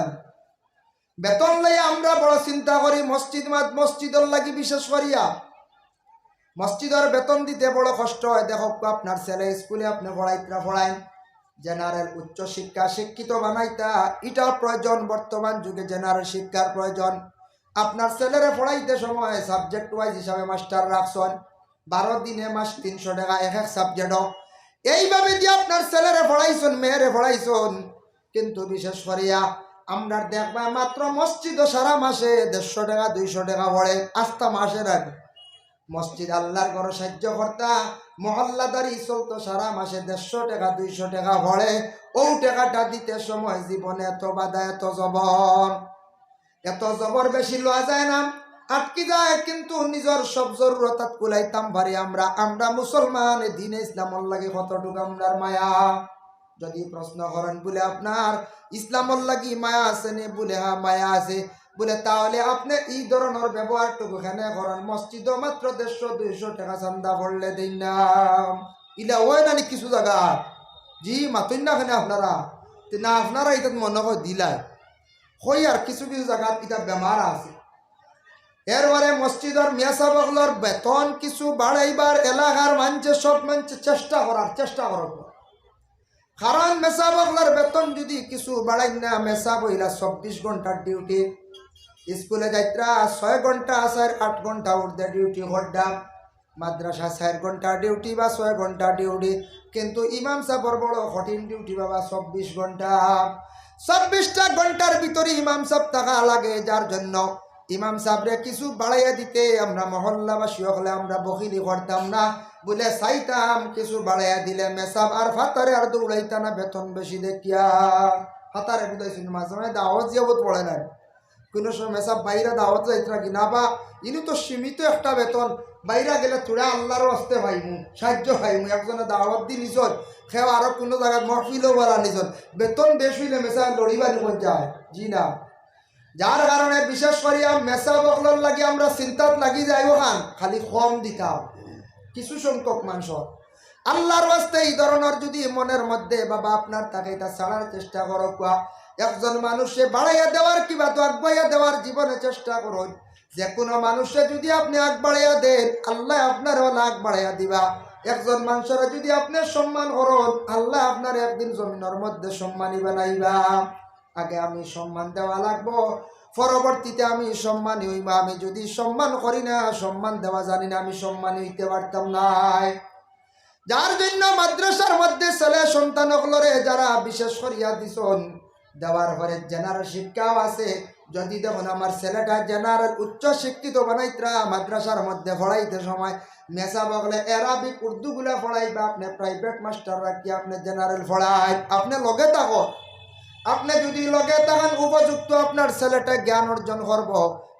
বেতন লইয়া আমরা বড় চিন্তা করি। মসজিদের লাগি বিশেষ করিয়া মসজিদের বেতন দিতে বড় কষ্ট হয়। দেখক আপনার ছেলে স্কুলে আপনি পড়াইন, জেনারেল উচ্চ শিক্ষা শিক্ষিত বানাইতা, এটা প্রয়োজন। বর্তমান যুগে জেনারেল শিক্ষার প্রয়োজন। আপনার ছেলেরা পড়াইতে সময় সাবজেক্ট ওয়াইজ হিসাবে মাস্টার রাখছেন, 12 দিনে মাস 300 টাকা এক সাবজেক্ট। এইভাবে দিয়ে আপনার ছেলেরা পড়াইছেন, মেয়েরে পড়াইছেন, কিন্তু বিশেষ করিয়া আমরা দেখবা মাত্র মসজিদ সারা মাসে 150 টাকা 200 টাকা পড়ে। আস্থা মাসের আগে মসজিদ আল্লাহর ঘর সাহায্য কর্তা মহল্লাদারি চলতো, সারা মাসে 150 টাকা 200 টাকা পড়ে। ও টাকাটা দিতে সময় জীবনে এত বাধা, এত জবর বেশি লওয়া যায় না, আটকি যায়। কিন্তু নিজের সব জরুরত কুলাইতাম পারি আমরা মুসলমান, দিনে ইসলামর লাগে কতটুকু আমরার মায়া। যদি প্রশ্ন করেন বলে আপনার ইসলামর লাগি মায়া আছে নে, বলে হ্যাঁ মায়া আছে, বলে তাহলে আপনি এই ধরনের ব্যবহারটুকু এখানে করেন। মসজিদ মাত্র 150-200 টাকা চান্দা পড়লে দিন না, ইলা হয় না কিছু জায়গা, জি মাতুন না খানে আপনারা না, আপনারা এটা মনে হয় দিলাই হই। আর কিছু কিছু জায়গাত এটা বেমার আছে। এরপরে মসজিদের মেসা বগলর বেতন কিছু বাড়াইবার এলাকার মানুষের সব মানুষ চেষ্টা করার কারণ মেসা বগলার বেতন যদি কিছু বাড়াই না, মেসা বইলা 24 ঘন্টার ডিউটি, স্কুলে যাইত্রা 6 ঘন্টা আসার 8 ঘন্টা উঠতে ডিউটি করতাম, মাদ্রাসা 4 ঘন্টা ডিউটি বা 6 ঘন্টা ডিউটি, কিন্তু ইমাম সাহেবর বড় কঠিন ডিউটি বাবা 24 ঘন্টা। 24টা ঘন্টার ভিতরে ইমাম সাহেব থাকা লাগে, যার জন্য ইমাম সাহেবরে কিছু বাড়াইয়া দিতে আমরা মহল্লাবাসী হলে আমরা বকিলি করতাম না, বলে চাইতাম কিছু বাড়াইয়া দিলে মেসাব আর ফাতারে আর দৌড়াইতা না, বেতন বেশি দেখিয়া। ফাতারে বুঝাইছিল মাঝে মাঝে দাওয়াত যাবত পড়ে না, কোনো সময় মেসাব বাইরে দাওয়াত যাইতরা কিনা, বা ইনি তো সীমিত একটা বেতন, বাইরা গেলে তোরা আল্লাহর হস্তে ভাইমু সাহায্য ভাইমু একজনে দাওয়াত দি নিছন সেও আরো কোনো জায়গায় মহফিলও বলা নিছন বেতন বেশি হইলে মেসা লড়িবার নিমন যায় জি না যার কারণে বিশেষ করিয়া মেসা বকলর লাগি আমরা চিন্তাত লাগি যাই ওখান খালি কম দিতাম কিছু সংখ্যক মানুষের আল্লাহর হস্তে এই ধরনের যদি মনের মধ্যে বাবা আপনার তাকে এটা ছাড়ার চেষ্টা করো কুয়া একজন মানুষে বাড়াইয়া দেওয়ার কিবা তো আগবাইয়া দেওয়ার জীবনে চেষ্টা করুন যে কোনো মানুষে যদি আপনি আগ বাড়াইয়া দেন আল্লাহ আপনারও আগ বাড়াইয়া দিবা একজন মানুষের যদি আপনি সম্মান করুন আল্লাহ আপনার একদিন জমিনের মধ্যে সম্মানী বানাইবা আগে আমি সম্মান দেওয়া লাগবো পরবর্তীতে আমি সম্মানী হইবা আমি যদি সম্মান করি না সম্মান দেওয়া জানি না আমি সম্মানী হইতে পারতাম নাই যার জন্য মাদ্রাসার মধ্যে ছেলে সন্তানগুলোরে যারা বিশেষ করিয়া দিছন দেওয়ার পরে জেনারেল শিক্ষাও আছে যদি দেখুন আমার ছেলেটা জেনারেল উচ্চ শিক্ষিত বানাইতরা মাদ্রাসার মধ্যে পড়াইতে সময় মেসা বগলে এরাবিক উর্দুগুলা পড়াইবা আপনি প্রাইভেট মাস্টার রাখি আপনি জেনারেল পড়াই আপনি লগে থাকো আপনি যদি লগে থাকেন উপযুক্ত আপনার ছেলেটা জ্ঞান অর্জন করব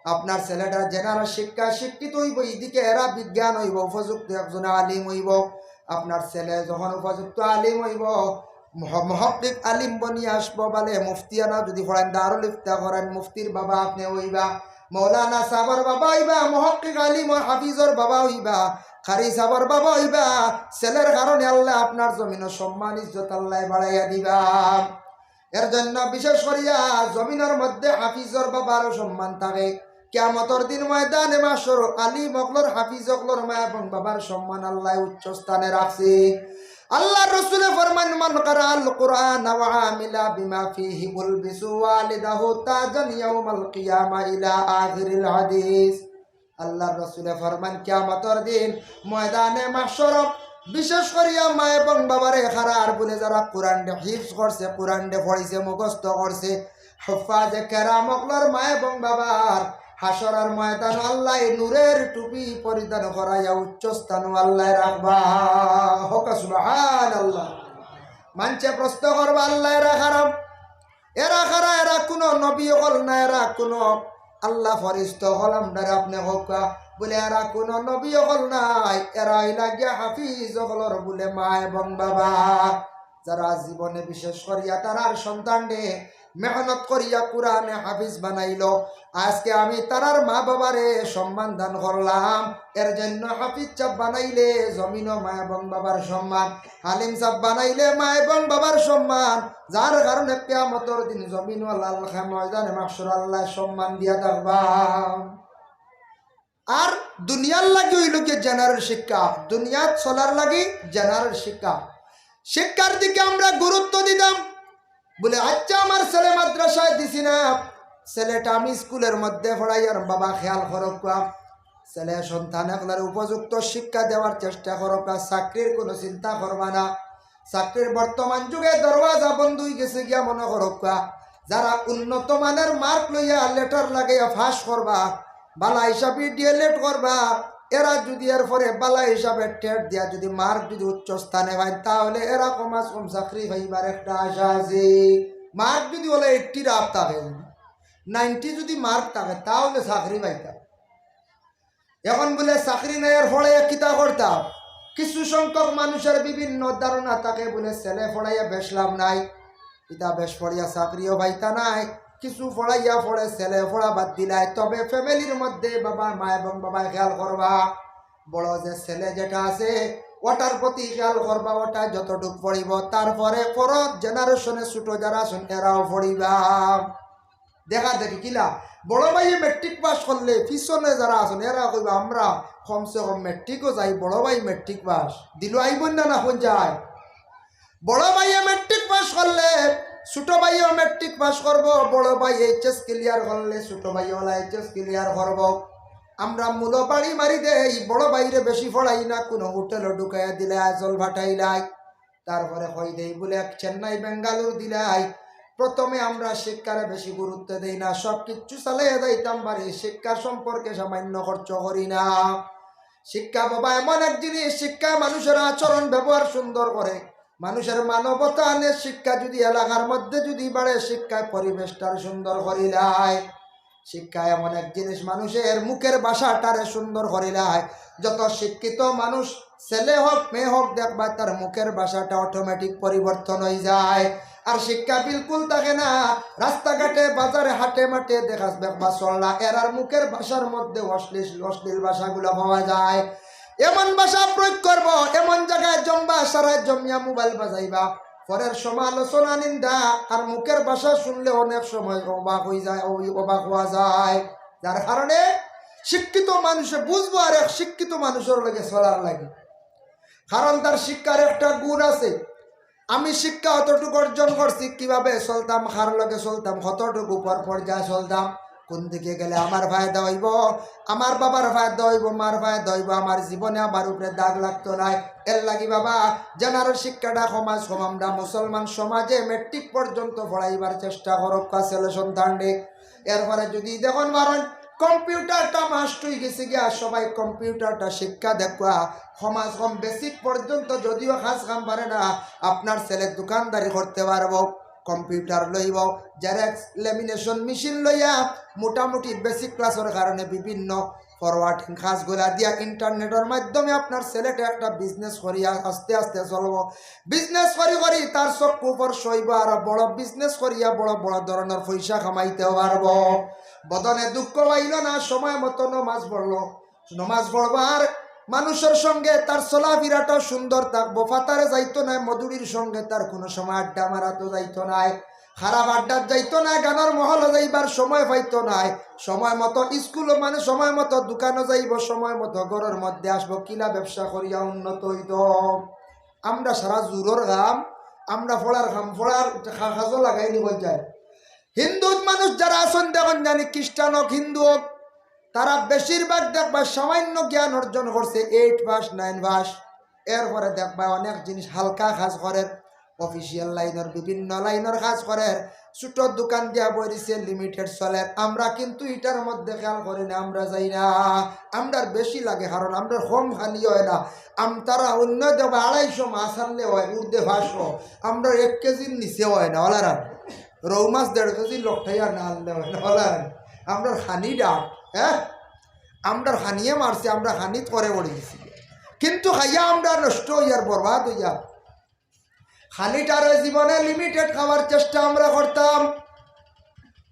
আপনার ছেলেটা জেনারেল শিক্ষা শিক্ষিত হইব এদিকে এরা বিজ্ঞান হইব উপযুক্ত একজন আলিম হইব আপনার ছেলে যখন উপযুক্ত আলিম হইব মহক্কিক আলিম বনিয়ে আসবো বলে মুফতিয়ানা যদি পড়েন দারুল ইফতা করেন মুফতির বাবা আপনি হইবা মৌলানা সাবর বাবা হইবা মহক্কিক আলিম ও হাফিজর বাবা হইবা খারি সাবর বাবা হইবা ছেলের কারণে আল্লাহ আপনার জমিন সম্মান ইজ্জত আল্লাহ বাড়াইয়া দিবা এর জন্য বিশেষ করিয়া জমিনের মধ্যে হাফিজর বাবার সম্মান থাকে কিয়ামতের দিন ময়দানে মাশর আলিম অকলর হাফিজ অকলর মা এবং বাবার সম্মান আল্লাহ উচ্চ স্থানে রাখছে আল্লাহ রাসূল ফরমান মান কারাল কুরআন ওয়া আমিলা বিমা ফিহি বুলবিসু ওয়ালিদাহু তাজান ইয়াউমাল কিয়ামা ইলা আখিরিল হাদিস আল্লাহ রাসূল ফরমান কিয়ামতের দিন ময়দানে মাশর বিশেষ করিয়া মা এবং বাবারে খারার বলে যারা কোরআন হিফজ করছে কোরআন পড়িছে মুখস্থ করছে হুফাজে কেরাম অকলর মা এবং বাবার হাসরার ময়দান আল্লাহ নূরের টুপি পরিধান করাইয়া উচ্চ স্থান আল্লাহ রাখবা হোক সুবহানাল্লাহ মানছে প্রশ্ন করবা আল্লাহ এরা খারাপ এরা খারা এরা কোনো নবী হল না এরা কোনো আল্লাহ ফরিস্ত হল আমরা আপনি হোক বলে এরা কোনো নবী হল নাই এরা লাগিয়া হাফিজ হলর বলে মা এবং বাবা যারা জীবনে বিশেষ করিয়া তারার সন্তানরে মেহনত করিয়া কোরআনে হাফিজ বানাইলো আজকে আমি তারার মা বাবারে সম্মান দান করলাম এর জন্য হাফিজ সাহেব বানাইলে জমিন মা এবং বাবার সম্মান হালিম সাহেব বানাইলে মা এবং বাবার সম্মান যার কারণে কিয়ামতের দিন জমিন আল্লাহ ময়দানে মাহশর আল্লাহ সম্মান দিয়া থাকবা আর দুনিয়ার লাগি হইল কি জেনারেল শিক্ষা দুনিয়াত চলার লাগি জেনারেল শিক্ষা শিক্ষার দিকে আমরা গুরুত্ব দিতাম বলে আচ্ছা আমার ছেলে মাদ্রাসায় দিছি না ছেলেটা আমি স্কুলের মধ্যে পড়াই আর বাবা খেয়াল করকা ছেলে সন্তান একলার উপযুক্ত শিক্ষা দেওয়ার চেষ্টা করকা চাকরির কোনো চিন্তা করবা না চাকরির বর্তমান যুগে দরওয়াজা বন্ধ হয়ে গেছে গিয়া মনে করকা যারা উন্নত মানের মার্ক লইয়া লেটার লাগাইয়া ফাঁস করবা বালা হিসাবে ডিএলএড করবা এরা যদি এর পরে বালা হিসাবে টেট দিয়া যদি মার্ক যদি উচ্চ স্থানে হয় তাহলে এরা কমাস কম চাকরি পাইবার একটা আশা আছে মার্ক যদি বলে 80 রাত থাকে 90 যদি মার্ক থাকে তাহলে চাকরি পাইতাম এখন বলে চাকরি নাই এর ফলে কিতা করতাম কিছু সংখ্যক মানুষের বিভিন্ন ধারণা থাকে বলে ছেলে পড়াইয়া বেশ লাভ নাই পিতা বেশ পড়িয়া চাকরিও পাইতা নাই কিছু পড়াইয়া পড়ে ছেলে পড়া বাদ দিলাই তবে ফ্যামিলির মধ্যে বাবা মা এবং বাবা খেয়াল করবা বড় যে ছেলে যেটা আছে ওটার প্রতি খেয়াল করবা ওটা যতটুক পড়িব তারপরে পরত জেনারেশনে ছোট যারা আছেন এরাও পড়িবা দেখা দেখি কিলা বড় ভাইয়ে মেট্রিক পাস করলে পিছনে যারা আছেন এরা কইবা আমরা কমসে কম মেট্রিকও যাই বড় ভাই মেট্রিক পাস দিল আইবন না কোন যায় বড় ভাইয়ে মেট্রিক পাস করলে ছোট ভাইও মেট্রিক পাস করব বড় ভাই এইচএস ক্লিয়ার করলে ছোট ভাইও এইচএস ক্লিয়ার করব আমরা মূল বাড়ি মারি দেই বড় ভাইরে বেশি পড়াই না কোনো হোটেলে ঢুকাইয়া দিলে আজল ভাটাইলাই তারপরে হই দেই বলে চেন্নাই বেঙ্গালুরু দিলাই প্রথমে আমরা শিক্ষারে বেশি গুরুত্ব দেই না সব কিছু চালিয়ে যাইতাম বাড়ি শিক্ষা সম্পর্কে সামান্য খরচ করি না শিক্ষা বাবা এমন এক জিনিস শিক্ষা মানুষের আচরণ ব্যবহার সুন্দর করে মানুষের মানবতা আনে শিক্ষা যদি এলাকার মধ্যে যদি বাড়ে শিক্ষায় পরিবেশটার সুন্দর করিলায় শিক্ষা এমন এক জিনিস মানুষের মুখের ভাষাটারে সুন্দর করিলায়। যত শিক্ষিত মানুষ ছেলে হোক মেয়ে হোক দেখবা তার মুখের ভাষাটা অটোমেটিক পরিবর্তন হয়ে যায়। আর শিক্ষা বিলকুল থাকে না, রাস্তাঘাটে বাজারে হাটে মাঠে দেখা দেখবা চললা এরার মুখের ভাষার মধ্যে অশ্লীল ভাষাগুলো পাওয়া যায়। এমন ভাষা প্রয়োগ করব, এমন জায়গায় জমবা সারা জমিয়া মোবাইল বাজাইবা, পরের সমালোচনা নিন্দা আর মুখের ভাষা শুনলে অনেক সময় অবাক হয়ে যায়, অবাক হওয়া যায়। যার কারণে শিক্ষিত মানুষে বুঝবো আর এক শিক্ষিত মানুষের লাগে চলার লাগে, কারণ তার শিক্ষার একটা গুণ আছে। আমি শিক্ষা অতটুকু অর্জন করছি, কিভাবে চলতাম, কার লগে চলতাম, কতটুকু পর পর্যায়ে চলতাম, কোন দিকে গেলে আমার ফায়দা হইব, আমার বাবার ফায়দা হইব, মার ফায়দা হইব, আমার জীবনে আমার উপরে দাগ লাগতো নাই। এর লাগি বাবা জেনারেল শিক্ষাটা সমাজ আমরা মুসলমান সমাজে মেট্রিক পর্যন্ত পড়াইবার চেষ্টা করব ছেলে সন্তান। এরপরে যদি দেখুন মারণ কম্পিউটারটা মাস্ট হয়ে গেছে গিয়া, সবাই কম্পিউটারটা শিক্ষা দেখবা সমাজ কম বেসিক পর্যন্ত যদিও কাজ কাম পারে না, আপনার ছেলে দোকানদারি করতে পারবো, কম্পিউটার লইব, জেরক্স লেমিনেশন মেশিন লইয়া মোটামুটি বেসিক ক্লাসের কারণে বিভিন্ন ফরওয়ার্ডিং কাজগুলা দিয়া ইন্টারনেটের মাধ্যমে আপনার ছেলেটা একটা বিজনেস করিয়া আস্তে আস্তে চলব, বিজনেস করি তার চক্ষু উপর সইব, আর বড় বিজনেস করিয়া বড় বড় ধরনের পয়সা কামাইতেও পারব। বদনে দুঃখ পাইল না, সময় মতো নমাজ পড়লো, নমাজ পড়বার মানুষের সঙ্গে তার চলাফেরাটাও সুন্দর থাকবো, ফাতারে যাইতো না, মধুরীর সঙ্গে তার কোনো সময় আড্ডা মারাতো যাইতো নাই, খারাপ আড্ডার যাইতো না, গানের মহল যাইবার সময় পাইতো নাই, সময় মতো স্কুলও মানে সময় মতো দোকানও যাইব, সময় মতো ঘরের মধ্যে আসবো, কিলা ব্যবসা করিয়া উন্নত হইত। আমরা সারা জোরের গাম, আমরা ফোড়ার খাম, ফোড়ার খাজো লাগাই নিব যায়। হিন্দু মানুষ যারা আছেন দেখুন জানি, খ্রিস্টান হোক হিন্দু হোক, তারা বেশিরভাগ দেখবা সামান্য জ্ঞান অর্জন করছে, 8 পাস 9 পাস। এরপরে দেখবা অনেক জিনিস হালকা কাজ করে, অফিসিয়াল লাইনের বিভিন্ন লাইনের কাজ করে, ছোট দোকান দিয়া বইছে, লিমিটেড চলে। আমরা কিন্তু এটার মধ্যে খেয়াল করি না, আমরা যাই না, আমরা বেশি লাগে, কারণ আমরা কম খানি হয় না। তারা অন্য দেব 250 মাছ আনলে হয়, উর্দে 500, আমরা 1 কেজির নিচে হয় না, ওলারা রৌ মাছ 1.5 কেজি লকঠাইয়া না আনলে হয় না, ওলারা আমরা খানি ডাক, হ্যাঁ আমরা হানিয়ে মারছি, আমরা হানিত করে পড়ে গেছি, কিন্তু খাইয়া আমরা নষ্ট হইয়ার বরবাদ হইয়া। খানিটারে জীবনে লিমিটেড খাওয়ার চেষ্টা আমরা করতাম।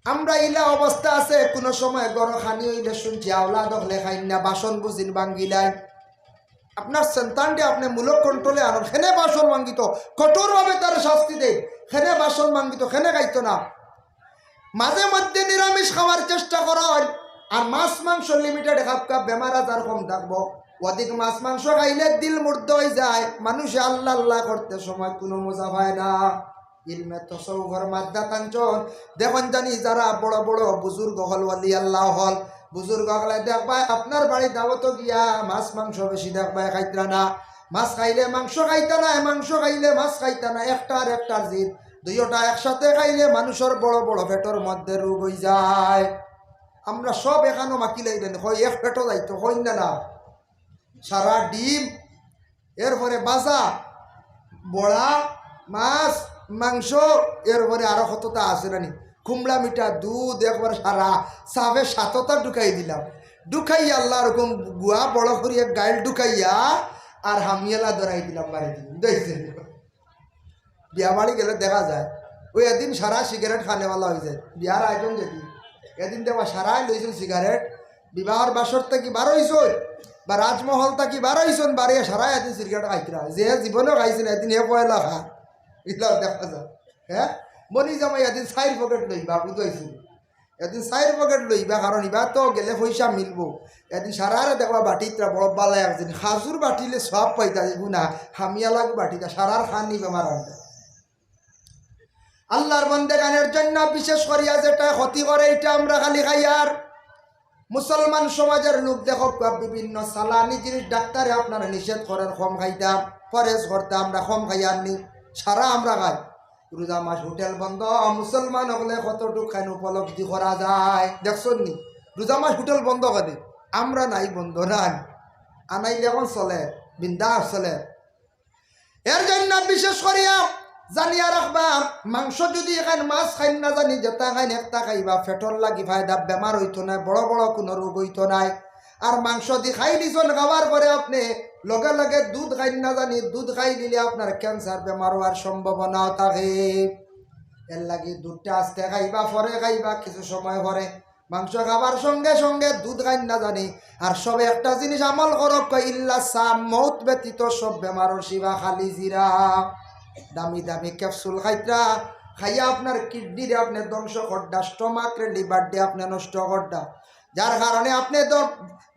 আমরা ইলা অবস্থা আছে, কোনো সময় গরম খানি হইলে শুনছি আওলা দখলে খাই না, বাসন বুঝিন ভাঙ্গিলাই। আপনার সন্তানটি আপনি মূলক কন্ট্রোলে আনুন, খেনে বাসন ভাঙ্গিত, কঠোরভাবে তার শাস্তি দেয়, খেনে বাসন ভাঙ্গিত, খেনে খাইতো না। মাঝে মধ্যে নিরামিষ খাওয়ার চেষ্টা করা হয়, আর মাছ মাংস লিমিটেড খাপকা, বেমার আজার কম থাকবো। অধিক মাছ মাংস খাইলে দিল মুর্দ হয়ে যায়, মানুষে আল্লাহ আল্লাহ করতে সময় কোনো মজা পায় না। ইলমে তসৌফর মাদ্দা কাঞ্চন দেখুন জানি, যারা বড় বড় বুজুর্গ হল, ওয়ালি আল্লাহ হল, বুজুর্গ হলে দেখবাই আপনার বাড়ি দাওয়াত গিয়া মাছ মাংস বেশি দেখবাই খাইতরা না, মাছ খাইলে মাংস খাইতা না, মাংস খাইলে মাছ খাইতা না, একটার জিদ, দুইটা একসাথে খাইলে মানুষের বড় বড় পেটের মধ্যে রোগ হয়ে যায়। আমরা সব এখানো মাকি লাইলেন, হয় এক পেটও যাইতো, হয় না, সারা ডিম, এরপরে বাজা, বড়া, মাছ মাংস, এরপরে আরো কতটা আছে নানি, কুমড়া মিঠা, দুধ, একবার সারা সাফে 7টা ঢুকাই দিলাম, ঢুকাইয়া আল্লাহ রকম গুয়া বড় করিয়া গাইল ঢুকাইয়া আর হামিয়ালা ধরাই দিলাম বাড়িতে। দেখছেন বিয়া বাড়ি গেলে দেখা যায়, ওই এদিন সারা সিগারেট খানেওয়ালা হয়ে যায়। বিয়ার আয়োজন যেদিন, এদিন দেখবা সারাই লইছেন সিগারেট, বিবাহর বাসর থেকে 12 বা রাজমহল থাকি 12 বাড়িয়ে সারাই এদিন সিগারেট খাইতরা, যে জীবনেও খাইছে না এদিন, পয়লা খা, এগুলো দেখা যায়। হ্যাঁ মনি জামাই এদিন 4 পকেট লইবা, বুঝাইছিল এদিন 4 পকেট লইবা, কারণ ইবা তো গেলে পয়সা মিলবো। এদিন সারারে দেখবা বাটিতরা বড় বালাই একদিন, খাজুর বাটিলে সব পাইতা গুনা, হামিয়ালাগ বাটিটা সারার খান নিবে মারা। আল্লাহর বন্দেগানের জন্য বিশেষ করিয়া যেটা ক্ষতি করে, এটা আমরা খালি খাই। আর মুসলমান সমাজের লোক দেখো বিভিন্ন সালানি জিনিস ডাক্তারে আপনারা নিষেধ করেন, কম খাইতাম, পরেজ করতে আমরা কম খাই, আননি সারা আমরা খাই। রোজা মাস হোটেল বন্ধ, মুসলমান হলে কতটুকু খান উপলব্ধি করা যায় দেখছেন নি? রোজা মাস হোটেল বন্ধ করে, আমরা নাই বন্ধ নাই, আনাইলে এখন চলে, বিন্দাস চলে। এর জন্য বিশেষ করিয়া জানিয়া রাখবা মাংস যদি এখানে মাছ খাই না জানি যেটা খাইন একটা খাইবা পেটর লাগি ফায়দা বেমার হইতো না বড় বড় কোনো রোগ হইতো নাই আর মাংস দি খাই দিছন খাবার পরে আপনি লগে লগে দুধ খাই না জানি দুধ খাই দিলে আপনার ক্যান্সার বেমার হওয়ার সম্ভাবনাও থাকে এর লাগি দুধটা আস্তে খাইবা পরে খাইবা কিছু সময় পরে মাংস খাবার সঙ্গে সঙ্গে দুধ খাই না জানি আর সবে একটা জিনিস আমল করক ইল্লা সাম মৌত ব্যতীত সব বেমারর শিবা খালি জিরা দামি দামি ক্যাপসুল খাইতা খাইয়া আপনার কিডনিরে আপনি ধ্বংস করডা স্টমাকরে লিভার দিয়ে আপনি নষ্ট করডা যার কারণে আপনি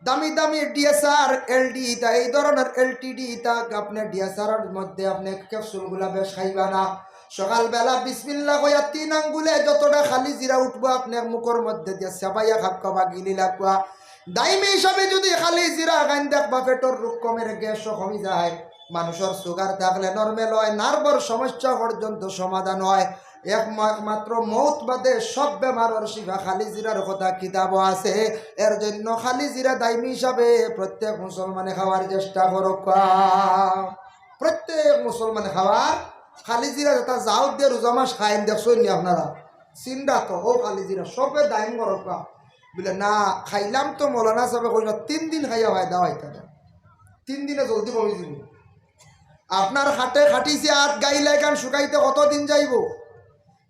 দামি দামি ডিএসআর এলডি তা এই ধরনের এলটিডি তা আপনি ডিএসআরের মধ্যে আপনি ক্যাপসুলগুলা বেশ খাইবা না সকালবেলা বিসমিল্লাহ কইয়া 3 আঙ্গুলে যতটা খালি জিরা উঠবো আপনার মুখের মধ্যে দিয়ে চাবাইয়া খাবা গিলি লাগবা দাইমি হিসাবে যদি খালি জিরা খাইন দেখবা পেটর রোগ কমে গ্যাস কমে যায় মানুষের সুগার থাকলে নর্মাল হয় নার্ভর সমস্যা পর্যন্ত সমাধান হয় একমাত্র মৌত বাদে সব বেমারের শিফা খালি জিরার কথা কিতাব আছে এর জন্য খালি জিরা দাইমি হিসাবে প্রত্যেক মুসলমানে খাওয়ার চেষ্টা করুক প্রত্যেক মুসলমানে খাওয়ার খালি জিরা যেটা যাও দিয়ে রোজা মাস খাইন দেখছেন নি আপনারা চিন্তা তো ও খালি জিরা সবে দাইম করুক বলে না খাইলাম তো মৌলানা সাহেব কইল 3 দিন খাইয়া হয় দাওয়াই 3 দিনে জলদি কমে যাব আপনার হাটে খাটিছে হাত গাইলে গান শুকাইতে কতদিন যাইব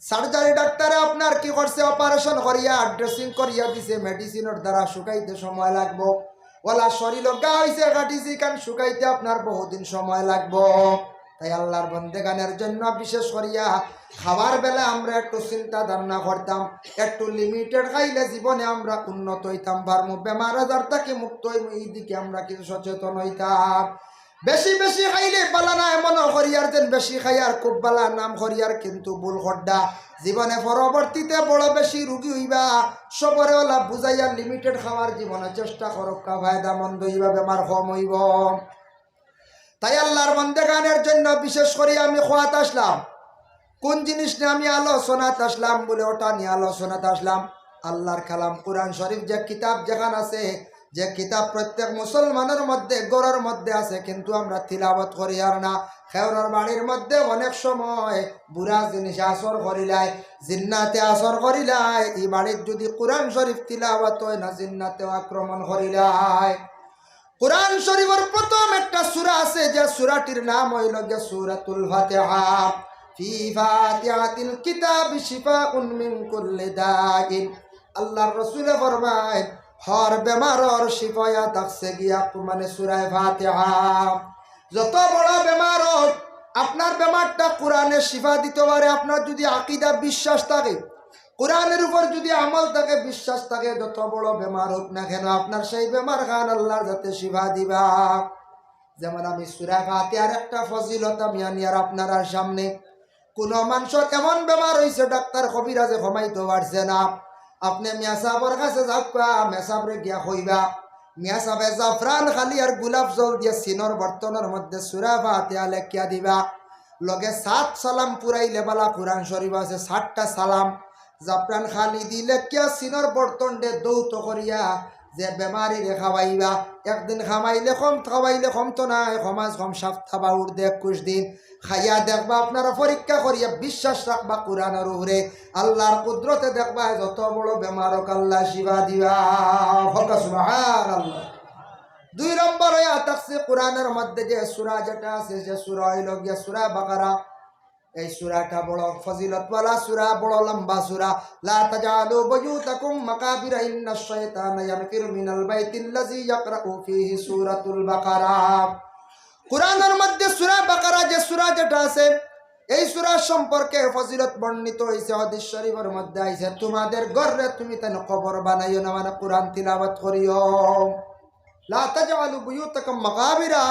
সার্জারি ডাক্তারে আপনার কি করছে অপারেশন করিয়া ড্রেসিং করিয়া দিছে মেডিসিনের দ্বারা শুকাইতে সময় লাগবো ওলা শরীর গা হইছে কাটিছি কান শুকাইতে আপনার বহুদিন সময় লাগবো তাই আল্লাহর বন্দেগানের জন্য বিশেষ করিয়া খাবার বেলা আমরা একটু চিন্তা ধারণা করতাম একটু লিমিটেড খাইলে জীবনে আমরা উন্নত হইতাম পারমু বেমার আজার থেকে মুক্ত হইমু এই দিকে আমরা কিছু সচেতন হইতাম বেশি বেশি খাইলে বালা না এমন করিয়ার যেন বেশি খাইয়ার খুব বালা নাম করিয়ার কিন্তু ভুল খড্ডা জীবনে পরবর্তীতে বড় বেশি রুগী হইবা সবরে ওলা বুঝাইয়া লিমিটেড খাওয়ার জীবনে চেষ্টা করক ফায়দা মন্দ হইবা বেমার কম হইব তাই আল্লাহর বন্দেগানের জন্য বিশেষ করে আমি খোয়াত আসলাম কোন জিনিস নিয়ে আমি আলোচনাত আসলাম বলে ওটা নিয়ে আলোচনাত আসলাম আল্লাহর কালাম কোরআন শরীফ যে কিতাব যেখানে আছে যে কিতাব প্রত্যেক মুসলমানের মধ্যে গড়ের মধ্যে আছে কিন্তু আমরা তিলাওয়াত করি আর না খেওরার বাড়ির মধ্যে অনেক সময় বুড়া জিনিস আসর করিলাই জিন্নাতে আসর করিলাই এই বাড়ির যদি কোরআন শরীফ তিলাওয়াত হয় না জিন্নাতেও আক্রমণ করিলাই কোরআন শরীফের প্রথম একটা সূরা আছে যে সূরাটির নাম হইল যে সূরাতুল ফাতিহা ফি ফাতিহাতিল কিতাবি শিফাউন মিন কুল্লি দাইন আল্লাহর রাসূল ফরমায় হর বেমারর শিফায়া থাকছে গিয়া মানে সূরা ফাতিহা যত বড় বেমার হোক আপনার বেমারটা কোরআনে শিফা দিতে পারে আপনার যদি আকীদা বিশ্বাস থাকে কোরআনের উপর যদি আমল থাকে বিশ্বাস থাকে যত বড় বেমার হোক না কেন আপনার সেই বেমার খান আল্লাহর যাতে শিফা দিবা যেমন আমি সূরা ফাতিহার একটা ফজিলত আমি আনিয়ার আপনার সামনে কোন মানুষের এমন বেমার হয়েছে ডাক্তার কবিরাজে কমাইতে পারছে না আপনি মিয়া সাহেবের কাছে যাবা মিয়া সাহেবরে গিয়া কইবা মিয়া সাহেবে জাফরান খালি আর গোলাপ জল দিয়ে সিনর বর্তনের মধ্যে সূরা ফাতিহা লেখিয়া দিবা লগে 7 সালাম পুরাইলে বালা কোরআন শরীফ আছে 7টা সালাম জাফরান খালি দিলে কিয়া সিনর বর্তন দে দৌত করিয়া যে বেমারি রে খাওয়াইবা একদিন খামাইলে কম খাওয়াইলে কম তো নাই সমাজ কম সপ্তাহ বা উর্ধে 21 দিন খাইয়া দেখবা আপনারা পরীক্ষা করিয়া বিশ্বাস রাখবা কোরআনের উপরে আল্লাহর কুদরতে দেখবা যত বড় বেমারক আল্লাহ শিফা দিবা সুবহানাল্লাহ 2 নম্বর হইয়া তাকসি কোরআনের মধ্যে যে সূরা যেটা আছে যে সূরা হইল গিয়া সূরা বাকারা এই সূরাটা বড় ফজিলতওয়ালা সূরা বড় লম্বা সূরা লা তাজালু বুয়ুতাকুম মাকাবিরা ইন্নাশ শাইতানা ইয়ানফিরু মিনাল বাইতিল্লাযী ইয়াকরাউ ফীহি সূরাতুল বাকারা কোরআনের মধ্যে সূরা বাকারা যে সূরা যেটা আছে এই সূরা সম্পর্কে ফজিলত বর্ণিত হইছে হাদিস শরীফের মধ্যে আইছে তোমাদের ঘরে তুমি তেন কবর বানাইও না মানে কোরআন তিলাওয়াত করিও লা তাজালু বুয়ুতাকুম মাকাবিরা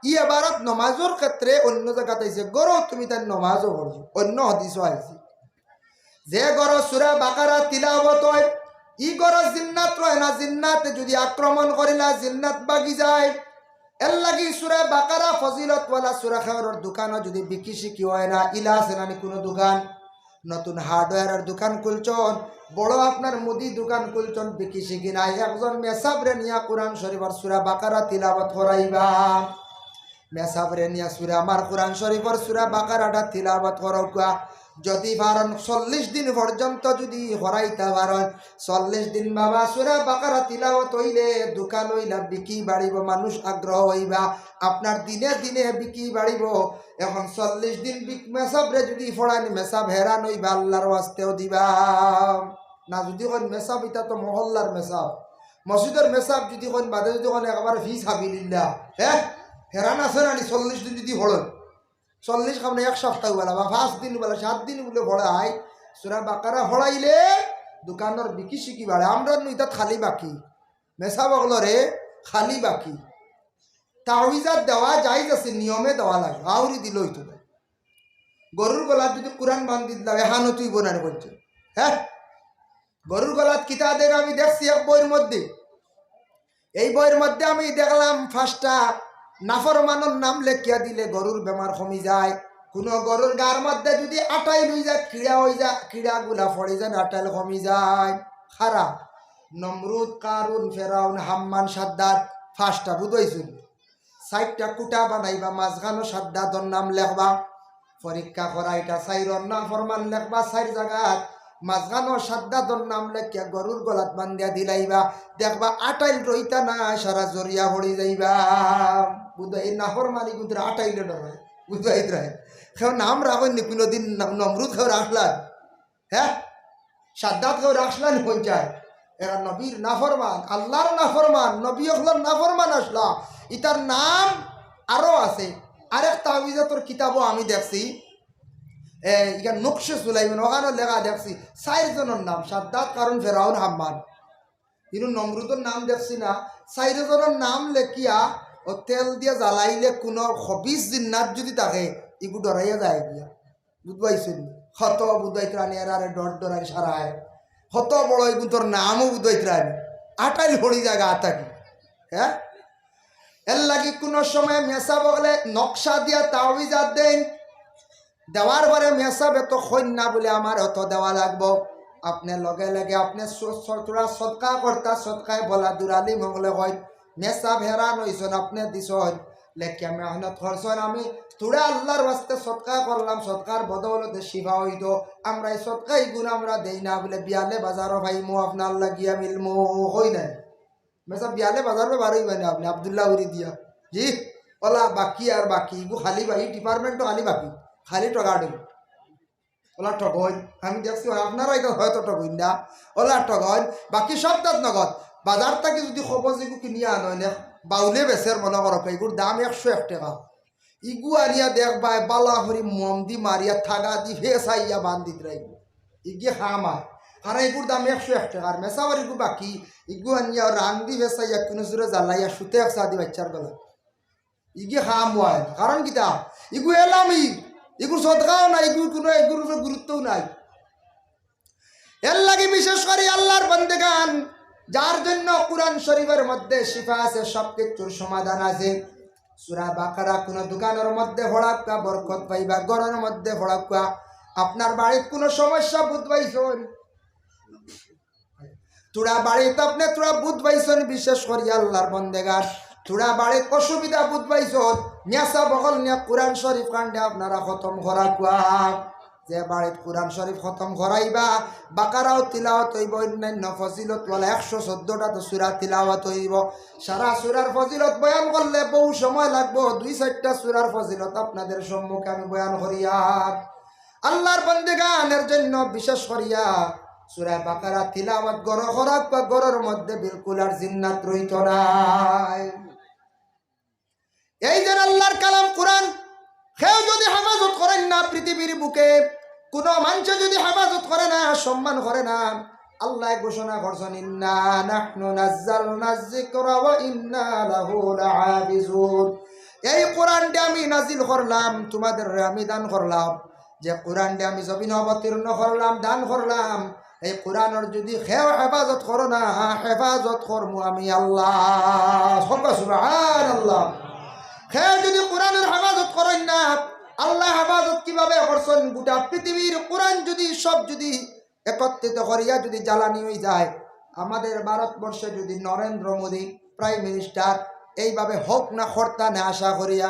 ই ইবারত নামাজের ক্ষেত্রে অন্য জায়গাতে আইছে গরো তুমি তার নামাজও পড়ো অন্য হাদিসও আইছে যে গরো সূরা বাকারা তিলাওয়াত হয় ই গরো জিন্নাত রয় না জিন্নাতে যদি আক্রমণ করিলা জিন্নাত বাগি যায় এর লাগি সূরা বাকারা ফজিলতওয়ালা সূরা খাওয়ার দোকানও যদি বিক্রি শিকি হয় না ইলা আছে না কোনো দোকান নতুন হার্ডওয়্যারের দোকান খুলছন বড় আপনার মুদি দোকান খুলছন বিক্রি শিখি নাই একজন মেসাবরে নিয়া কোরআন শরীফের সূরা বাকারা তিলাওয়াত করাইবা মেসাবরে নিয়া সূরা আমার কোরআন শরীফের সূরা বাকারাটা তিলাওয়াত করবা যদি পারেন 40 দিন পর্যন্ত যদি হরাইতে পারেন 40 দিন বাবা সূরা বাকারা তিলাওয়াত হইলে দোকান হইলা বিক্রি বাড়িব মানুষ আগ্রহ হইবা আপনার দিনে দিনে বিক্রি বাড়িব এখন 40 দিন মেসাবরে যদি ফড়ানি মেসাব হেরান হইবা আল্লাহর ওয়াস্তেও দিবা না যদি কোন মেসাব এটা তো মহল্লার মেসাব মসজিদের মেসাব যদি কোন বাদে যদি কোন একবার ফি সাবিলিল্লাহ হ্যাঁ হেরান আছে না 40 দিন যদি ফড়ন 40 কামনে 1 সপ্তাহ বেলা বা 5 দিন বেলা 7 দিন বলে ফড়াই সূরা বাকারা ফড়াইলে দোকানের বিকি শিকি বাড়ে আমরা নইতা খালি বাকি মেসাব ওগুলোরে খালি বাকি তাওয়িজাত দেওয়া জায়েজ আছে নিয়মে দেওয়া লাগে আউরি দিল হইতো গরুর গলাত যদি কোরআন বান্ধি দিলা এহানো তুই বনার করছে হ্যাঁ গরুর গলাত কিতা দেন আমি দেখছি এক বইয়ের মধ্যে এই বইয়ের মধ্যে আমি দেখলাম ফার্স্টটা নাফরমানের নাম লেখিয়া দিলে গরুর বেমার কমি যায় কোন গরুর গার মধ্যে যদি আটাইল হয়ে যায় কিড়া হয়ে যায় কিড়াগুলা ফড়ে যায় আটাইল কমি যায় খারাপ নমরুদ কারুন ফেরাউন হাম্মান সাদ্দাত ফার্স্টটা বুঝাইছিল 60টা কুটা বানাইবা মাঝখানো সাদ্দাতর নাম লেখবা পরীক্ষা করা এটা 4 নাম ফরমান লেখবা 4 জায়গাত মাঝখানো সাদ্দাতর নাম লেখিয়া গরুর গলাত বান্ধিয়া দিলাইবা দেখবা আটাইল রইতা না সারা জরিয়া হড়ি যাইবা বুঝাই নাফর মানি কিন্তু আটাইলে ডর বুঝাইত রায় কেউ নাম রাখেন কোনোদিন নমরুদ কেউ রাখলান হ্যাঁ সাদ্দাত কেউ রাখলান পঞ্চায়েত এরা নবীর নাফরমান আল্লাহর নাফরমান নবী হলার নাফরমান আসলা ইতার নাম আরো আছে আরেক তাবিজাতর কিতাবও আমি দেখছি ইখান নকশে সুলাইমান ওখানে লেখা দেখছি 4 জনের নাম সাদ্দাত কারণ ফেরাউন হাম্মান কিন্তু নমরুদের নাম দেখছি না 4 জনের নাম লেখিয়া ও তেল দিয়ে জ্বালাইলে কোনো হবিস জিন্নাত যদি থাকে ইগু ডরাইয়া যায় গিয়া বুঝবাইছেন হত বুধাইত রানি এরারে ডর ডরাই সারায় হত বড় এগুন তোর নামও বুধাইত রানি আটাইল হড়ি জায়গা আতাকি হ্যাঁ এর লাগি কোনো সময় মেসা বলে নকশা দিয়া তাওয়িজাত দেন দেওয়ার পরে মেসাব এত হইন না বলে আমার অত দেওয়া লাগবো আপনি লগে লগে আপনি তোরা সদকা করতা সদকায় বলা দুরালি মঙ্গলে হয় মেসাব হেরান হইছেন আপনি দিছন লেখা মেহনত করছেন আমি তোরা আল্লাহর বাস্তে সদকা করলাম সদকার বদৌলতে শিফা হইতো আমরা এই সদকা গুণ আমরা দেই না বলে বিয়ালে বাজারও ভাইমু আপনার লাগিয়া মিলমু হই নাই মেসাব বিয়ালে বাজারে বারোই মানে আপনি আবদুল্লাহ উরি দিয়া জি ওলা বাকি আর বাকি ইগু খালি বাকি ডিপার্টমেন্টও খালি বাকি খালি টকা দিল ওলা ঠগন আমি দেখছি আপনারা এটা হয়তো ঠগইন না ওলা ঠগন বাকি সব তাত নগদ বাজার থেকে যদি খবর যেগু কিনিয়া আনয় না বাউলে বেচের মনে করক এগুর দাম 101 টাকা ইগু আনিয়া দেখবাই বালা হরি মম দি মারিয়া থাগা দি ফেসাইয়া বান্ধিত রাইব ইগি হামায় আর এগুর দাম 101 টাকা আর মেসাবার ইগু বাকি ইগু আনিয়া রাং দি ফেসাইয়া কোনো সুরে জ্বালাইয়া সুতে একসা দি বাচ্চার গলা ইগি হাম হয় কারণ কিতা ইগু এলামি এগুর সদকাও নাই এগুর কোনো এগুর গুরুত্বও নাই এর লাগে বিশেষ করে আল্লাহর বান্দেগান যার জন্য কুরআন শরীফের মধ্যে শিফা আছে সব কিছুর সমাধান আছে সূরা বাকারা কোন দোকানের মধ্যে ফড়াক্কা বরকত পাইবা ঘরের মধ্যে ফড়াক্কা আপনার বাড়িতে কোনো সমস্যা বুঝবাইছন তোরা বাড়িতে আপনি তোরা বুঝবাইছন বিশেষ করে আল্লাহর বান্দেগান তোরা বাড়িতে অসুবিধা বুঝবাইছন মেসা বগল নিয়ে কুরআন শরীফ কাণ্ডে আপনারা খতম করাকুয়া যে বাড়িতে কুরআন শরীফ খতম করাইবা বাকারাও তিলাওয়াত হইব অন্যান্য ফজিলত বলে 114টা তো সূরা তিলাওয়াত হইব সারা সূরার ফজিলত বয়ান করলে বহু সময় লাগবে 2-4টা সূরার ফজিলত আপনাদের সম্মুখে আমি বয়ান করিয়া আল্লাহর বান্দেগানের জন্য বিশেষ করিয়া সূরা বাকারা তিলাওয়াত গড় করাক বা গড়ের মধ্যে বিলকুল আর জিন্নাত রইত নাই এই যে আল্লাহর কালাম কুরআন কেউ যদি হেফাজত করেন না পৃথিবীর বুকে কোনো মানুষ যদি হেফাজত করে না সম্মান করে না আল্লাহ ঘোষণা করছেন ইন্না নাহনু নাযালনা যিকরা ওয়া ইন্না লাহু লাহাফিজুন এই কোরআনটা আমি নাজিল করলাম তোমাদের আমি দান করলাম যে কোরআনটা আমি জমিন অবতীর্ণ করলাম দান করলাম এই কোরআনের যদি কেউ হেফাজত করো না হেফাজত করবো আমি আল্লাহ সুবহানাল্লাহ কেউ যদি কোরআনের হেফাজত করেন না আল্লাহ হেফাজত কিভাবে করছেন গোটা পৃথিবীর কোরআন যদি সব যদি একত্রিত করিয়া যদি জ্বালানি হয়ে যায় আমাদের ভারতবর্ষে যদি নরেন্দ্র মোদী প্রাইম মিনিস্টার এইভাবে হোক না কর্তা না আশা করিয়া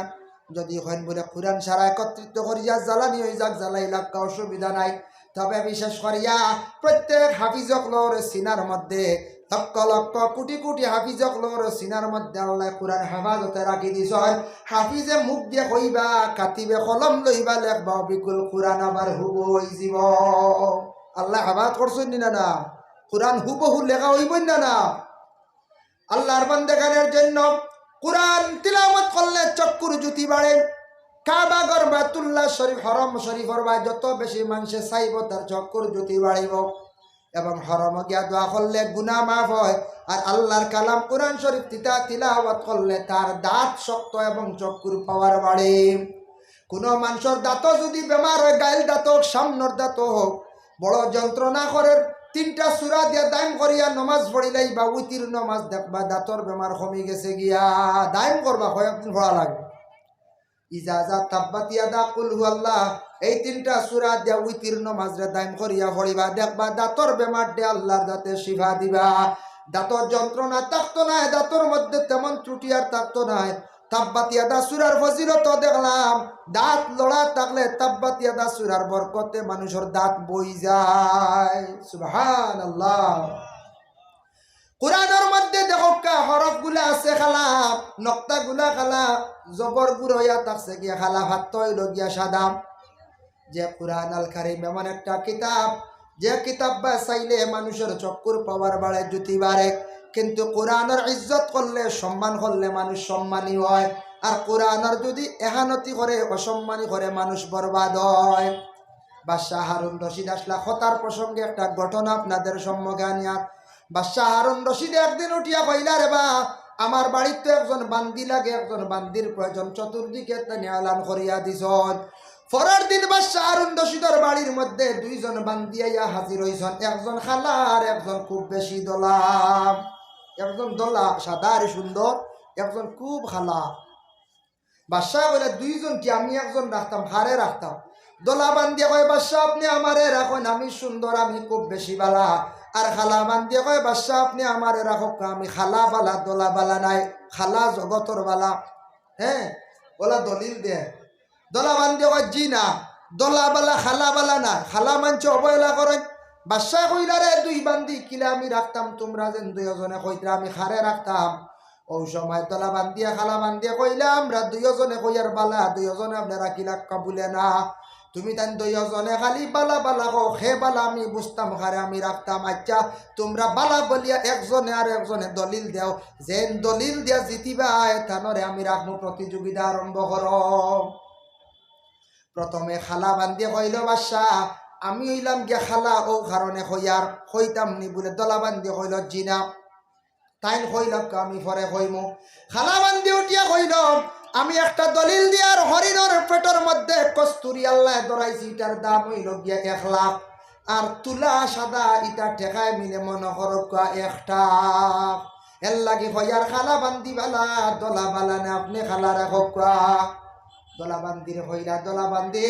যদি হন বলে কোরআন সারা একত্রিত করিয়া জ্বালানি হয়ে যাক, জ্বালাই লাগা অসুবিধা নাই। তবে বিশেষ করিয়া প্রত্যেক হাফিজক লোর সিনার মধ্যে লক্ষ লক্ষ কোটি কোটি হাফিজক লোর সিনার মধ্যে আল্লাহ কোরআন হেফাজতে রাখি দিছ। হাফিজে মুখ দিয়ে কইবা, কাতিবে কলম লইবা, লেখবা বিকুল কোরআন আবার হুবই জীব। আল্লাহ হেফাজত করছেন না? না কোরআন হুবহু লেখা হইবই না? আল্লাহর বান্দাগানের জন্য কোরআন তিলাওয়াত করলে চক্ষুর জ্যোতি বাড়ে। কাবা ঘর বাইতুল্লাহ শরীফ হরম শরীফর ভাই যত বেশি মানুষে চাইব তার চক্ষুর জ্যোতি বাড়িব। এবং হরম গিয়া দোয়া করলে গুনাহ মাফ হয়। আর আল্লাহর কালাম কোরআন শরীফ তিলাওয়াত করলে তার দাঁত শক্ত এবং চক্ষুর পাওয়ার বাড়ে। কোনো মানুষের দাঁত যদি বেমার হয়, গাইল দাঁত হোক, সামনের দাঁত হোক, বড় যন্ত্রণা করে, 3টা সূরা দিয়া দাইম করিয়া নমাজ পড়িলাই বা উইতির নমাজ দেখবা দাঁতর বেমার কমে গেছে গিয়া। দাইম করবা, কয়েকদিন পড়া লাগবে। ইজাজা তাব্বাত ইয়াদা কুল হুয়াল্লাহ, এই 3টা সূরা দিয়া উইতির নমাজ রে দাইম করিয়া পড়িবা, দেখবা দাঁতর বেমার দে আল্লাহর দাঁতে শিফা দিবা। দাঁতর যন্ত্রণা থাকতো না, দাঁতর মধ্যে তেমন ত্রুটি আর থাকতো না। তাব্বাত ইয়াদা সূরার ফজিলত দেখলাম, দাঁত লড়া থাকলে তাব্বাত ইয়াদা সূরার বরকতে মানুষের দাঁত বই যায়। সুবহানাল্লাহ। কোরআনের মধ্যে দেখো হরফ গুলা আছে খালা, নক্তা গুলা খালা, জবর গুড় হইয়া থাকছে গিয়া খালা, ভাত হইল গিয়া সাদা। যে কোরআন আল কারীম এমন একটা কিতাব, যে কিতাব বা চাইলে মানুষের চক্ষুর পাওয়ার বাড়ে, জ্যোতি বাড়ে। কিন্তু কোরআনের ইজ্জত করলে, সম্মান করলে মানুষ সম্মানী হয়। আর কোরআনের যদি এহানতি করে, অসম্মানী করে, মানুষ বরবাদ হয়। বাদশাহ হারুন রশিদ আসলা খতার প্রসঙ্গে একটা ঘটনা আপনাদের সম্মুখে আনিয়া। বাদশাহ হারুন রশিদ একদিন উঠিয়া কইলা, রে বা আমার বাড়ির তো একজন বান্দি লাগে, একজন বান্দির প্রয়োজন, চতুর্দিকে তিনি এলান করিয়া দিছন। পরের দিন বাদশাহ হারুন রশিদের বাড়ির মধ্যে 2 জন বান্দি আইয়া হাজির হইছন। একজন খালা আর একজন খুব বেশি দলা। একজন দলা সাদা আর সুন্দর, একজন খুব খালা। বাদশাহ বলে 2 জন কি, আমি একজন রাখতাম, হারে রাখতাম। দলা বান্দিয়া কয়, বাদশাহ আপনি আমারে রাখুন, আমি সুন্দর, আমি খুব বেশি বালা। আর খালা বান্দিয়া কয়, বাদশাহ আপনি আমারে রাখুক, আমি খালা বালা, দলা বালা নাই, খালা জগতর বালা। হ্যাঁ, ওলা দলিল দে। দলা বান্দিয়া কয়, জি না, দলা বালা খালা বালা না, খালা মানছে অবহেলা করেন। বাদশাহ কইলা, রে 2 বান্দি কিলা আমি রাখতাম, তোমরা যেন 2 জনে কইতা আমি খারে রাখতাম। ও সময় দলা বান্দিয়া খালা বান্দিয়া কইলা, আমরা 2 জনে কইয়ার বালা, 2 জনে আপনারা কিলা কাবুলে না। তুমি তান 2 জনে খালি বালা বালা কো, হে বালা আমি বুঝতাম, খারে আমি রাখতাম। আচ্ছা তোমরা বালা বলিয়া একজনে আর একজনে দলিল দেও, যেন দলিল দিয়া জিতিবা তানরে আমি রাখবো, প্রতিযোগিতা আরম্ভ করো। প্রথমে খালা বান্দিয়া কইল, বাদশাহ আমি হইলাম গিয়া খালা, ও কারণে কইয়ার কইতাম নি বলে। দলা বান্দিয়া কইল, জিনা। তাইন কইল, আমি পরে কইমু। খালা বান্দি উঠিয়া কইল, আমি একটা দলিল দিয়ার হরিণর পেটের মধ্যে কস্তুরি আল্লাহ ধরাইছি, এটার দাম হইল গিয়া 1 লাখ। আর তুলা সাদা ইটা ঠেকায় মিলে মনে করক 1 টাকা। এর লাগে হইয়ার খালা বান্দি বালা, দলা বালা না, আপনি খালা রাখক। দলা বান্দির হইলা, দলা বান্দি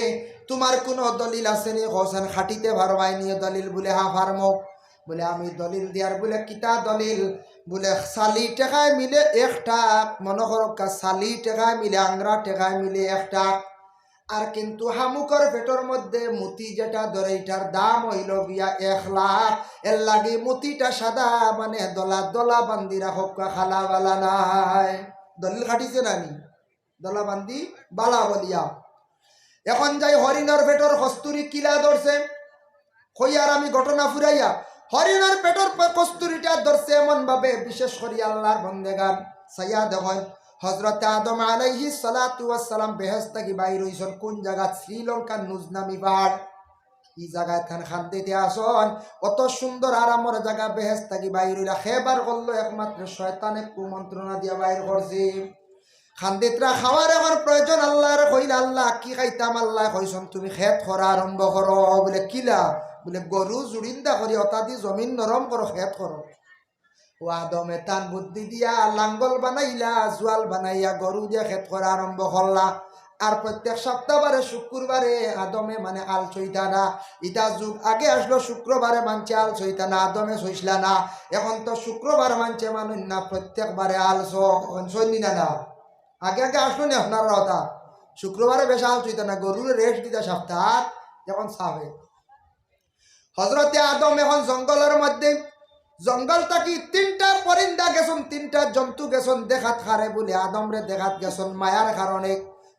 তোমার কোনো দলিল আছে নি? হোসেন খাটিতে ভারবাই নিয়ে দলিল বলে, হা ফার্মো বলে, আমি দলিল দিয়ার বলে কিতা দলিল বলে, সালি টেকায় মিলে 1 টাকা, মনে করো সালি টেকায় মিলে, আংরা টেকায় মিলে 1 টাকা। আর কিন্তু হামুকর পেটের মধ্যে মুতি যেটা ধরে, এটার দাম হইল গিয়া 1 লাখ। এর লাগে মুতিটা সাদা, মানে দলা দলা বান্দি রাখক, খালা বালা নাই। দলিল খাটিছে নানি? দলা বান্দি বালা বলিয়া। এখন যাই হরিণর পেটর কস্তুরি কিলা ধরছে, কইয়ার আমি ঘটনা ফুরাইয়া। হরিণের পেটর কস্তুরিটা ধরছে এমন ভাবে, বিশেষ করে আল্লাহর বন্দেগান সাইয়া দেখেন, হযরত আদম আলাইহিস সালাতু ওয়াস সালাম বেহেশত থেকে বাইর হইছেন কোন জায়গা? শ্রীলঙ্কার নুজনামি পাহাড়। এই জায়গায় থান খান্দিতে আসন, অত সুন্দর আরামের জায়গা, বেহেশত থেকে বাইর হইলা খেবার করলো একমাত্র শয়তানে কুমন্ত্রণা দিয়া বাইর করছে। খান্দিতরা খাওয়ার আমার প্রয়োজন, আল্লাহর কইলা, আল্লাহ কি খাইতাম? আল্লাহ কইছেন তুমি খেত করা আরম্ভ করো। বলে কিলা? বলে গরু জুড়িন্দা করি অতাদি জমিন নরম করো, খেত করো। ও আদমে তান বুদ্ধি দিয়া লাঙ্গল বানাইলা, জোয়াল বানাইয়া গরু দিয়া খেত করা আরম্ভ করলা। আর প্রত্যেক সপ্তাহবারে শুক্রবারে আদমে মানে আল চৈতানা, ইটা যুগ আগে আসলো শুক্রবারে মানছে আল চৈতানা, আদমে চইসলা না। এখন তো শুক্রবার মানছে মানুষ না, প্রত্যেকবারে আল চৈনি না। আগে আগে আসলো না আপনার কথা, শুক্রবারে বেশাল চুইতে না, গরুর রেস্ট দিতে সপ্তাহ যখন সাফে। হজরতে আদম এখন জঙ্গলের মধ্যে, জঙ্গল থাকি 3টা পরিন্দা গেছন, 3টা জন্তু গেছন দেখাত খারে বলে আদম রে দেখাত গেছন মায়ার কারণে,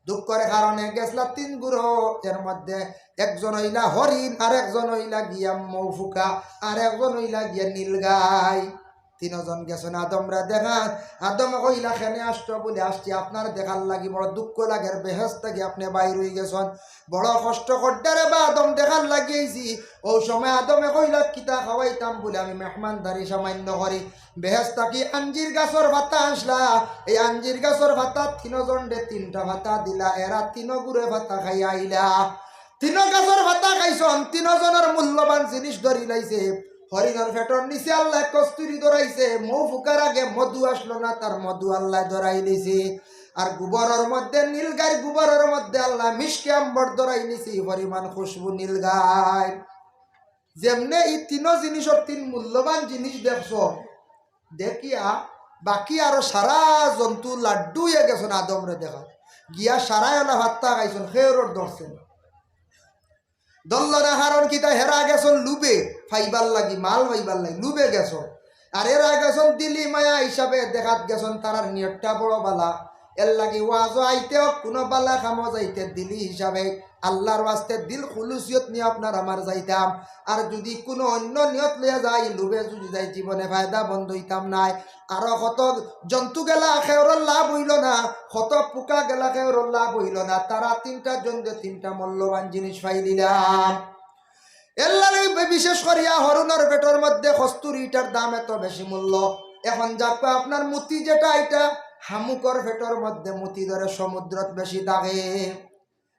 দুঃখের কারণে গেছলা 3 গুরু। এর মধ্যে একজন হইলা হরিণ, আর একজন হইলা গিয়া মৌফুকা, আর একজন হইলা গিয়া নীলগাই। 3জন গেছেন আদমরা দেখাত। আদম কইলা খেনে আসতো বলে আসছি আপনার দেখার লাগি, বড় দুঃখ লাগে, বেহেস্ত থেকে আপনি বাইর হয়ে গেছেন, বড় কষ্ট করতে রে বা আদম দেখার লাগিয়েছি। ও সময় আদমে কইলা কিতা খাওয়াইতাম বলে আমি মেহমানদারি সামান্য করি, বেহেস্ত কি আঞ্জির গাছর ভাতা আসলা, এই আঞ্জির গাছর ভাতা 3জন ডে 3টা ভাতা দিলা, এরা 3 গুড়ে ভাতা খাই আইলা। 3 গাছর ভাতা খাইছন, 3জনের মূল্যবান জিনিস ধরি লাইছে। হরিণর ফেটর নিচে আল্লাহ কস্তুরি ধরাইছে, মৌ ফুকার আগে মধু আসলো না, তার মধু আল্লাহ ধরাই দিছে। আর গোবরের মধ্যে নীলগাই, গোবরের মধ্যে আল্লাহ মিষ্টি আম্বর ধরাই নিছি, পরিমাণ খুশবু নীলগাই। যেমনে এই 3 জিনিসের 3 মূল্যবান জিনিস দেখছ, দেখিয়া বাকি আরো সারা জন্তু লাড্ডু হয়ে গেছেন আদমরে দেখা গিয়া, সারাই আলা ভাত্তা খাইছেন, খেয়ের ধরছেন দল্ল না। কারণ কিতা হেরা গেছন লুবে ফাইবার লাগি, মাল ফাইবার লাগি লুবে গেছ। আর এরা গেছন দিলি মায়া হিসাবে দেখাত গেছন, তারার নিয়তটা বড় বালা। এর লাগি ওয়াজও আইতেও কোনো বালা খামো যাইতে দিলি হিসাবে আল্লাহর ওয়াস্তে দিল খুলুসিয়ত নিয়ে আপনার আমার যাইতাম। আর যদি কোনো অন্য নিয়ত লইয়া যাই, লুবে যদি যাই, জীবনে ফায়দা বন্ধ হইতাম নাই। আরো কত জন্তু গেলা খেওর লাভ হইল না, কত পোকা গেলা খেওর লাভ হইল না। তারা 3টা জন্তু 3টা মূল্যবান জিনিস পাই দিলাম। এল্লারে বিশেষ করিয়া হরুণের পেটের মধ্যে কস্তুরিটার দাম এত বেশি মূল্য। এখন যাক আপনার মুতি যেটা, এটা হামুকর পেটের মধ্যে মুতি ধরে সমুদ্রত বেশি দাগে।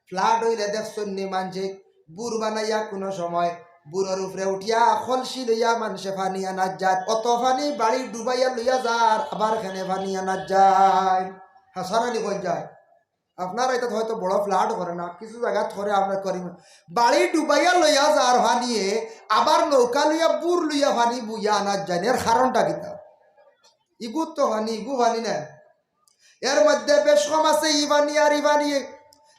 ফ্লাড হইলে দেখছেন নি মানছে বুড় বানাইয়া কোনো সময় বুড়োর উপরে উঠিয়া খলসি লইয়া মানুষে পানি আনা যায়, অত পানি বাড়ি ডুবাইয়া লইয়া যার, আবার এখানে পানি আনা যায়। হাসারানি কই যায় আপনার এটা হয়তো বড় ফ্লাড করে না, কিছু জায়গা ধরে আমরা করি বাড়ি ডুবাইয়া লইয়া যার ভানিয়ে, আবার নৌকা লইয়া বুড় লইয়া ভানি বুইয়া আনার যায়। এর কারণটা কিতা? ইগু তো ভানি, ইগু ভানি না, এর মধ্যে বেশ কম আছে ই ভানি আর ই ভানি।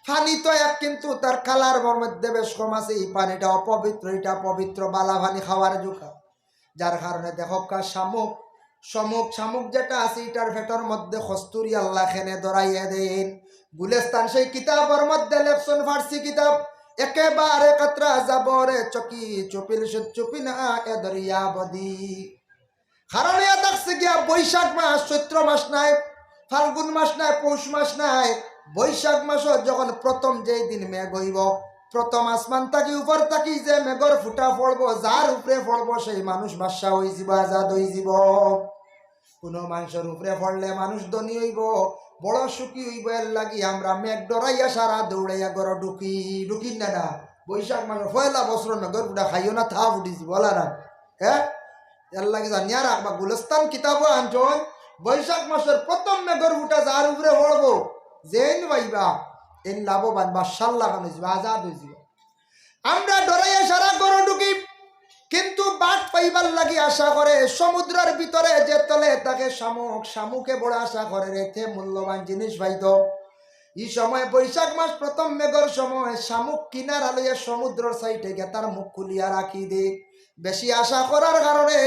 পানি তো এক, কিন্তু তার কালার মধ্যে বেশ কম আছে। এই পানিটা অপবিত্র, এটা পবিত্র, বালা পানি খাওয়ার জোখা। যার কারণে দেখো শামুক, শামুক যেটা আছে এটার ভেতর মধ্যে কস্তুরি আল্লাহ খেনে ধরাইয়া দেন। গুলেস্তান সেই কিতাবের মধ্যে লেখছেন, ফার্সি কিতাব, একেবারে কাতরা যাবরে চকি চুপিল চুপি না এ দরিয়া বদি। কারণ এ দেখছে গিয়া বৈশাখ মাস, চৈত্র মাস নাই, ফাল্গুন মাস নাই, পৌষ মাস নাই, বৈশাখ মাসত যখন প্রথম যেই দিন মেঘ হইব, প্রথম আসমান থাকি উপর থাকি যে মেঘর ফুটা পড়বো, যার উপরে পড়বো সেই মানুষ বাদশা হয়ে যাব, আজাদ হয়ে যাব। কোনো মানুষের উপরে পড়লে মানুষ ধনী হইব, বড় সুখী হইব। এর লাগি আমরা মেঘ ডরাইয়া সারা দৌড়াইয়া ঘর ঢুকি না না। বৈশাখ মাসের পয়লা বছর মেঘর ফুটা খাইও না, থা ফুটিছি বলা না। হ্যাঁ, এর লাগি জানিয়া রাখবা, গুলস্তান কিতাবও আনছন বৈশাখ মাসের প্রথম মেঘর ফুটা যার উপরে পড়বো, যেন ভাইবা এন লাভবান বাদশার লাগানো হয়েছিল, আজাদ হয়েছিল। আমরা ডরাইয়া সারা গরু ঢুকি, কিন্তু বাট পাইবার লাগি আশা করে সমুদ্রের ভিতরে যে তলে তাকে শামুক, শামুকে বড় আশা করে রেখে মূল্যবান জিনিস পাইত। এই সময় বৈশাখ মাস প্রথম মেঘর সময় শামুক কিনারা লইয়া সমুদ্রের সাইডে গিয়ে তার মুখ খুলিয়া রাখি দে। বেশি আশা করার কারণে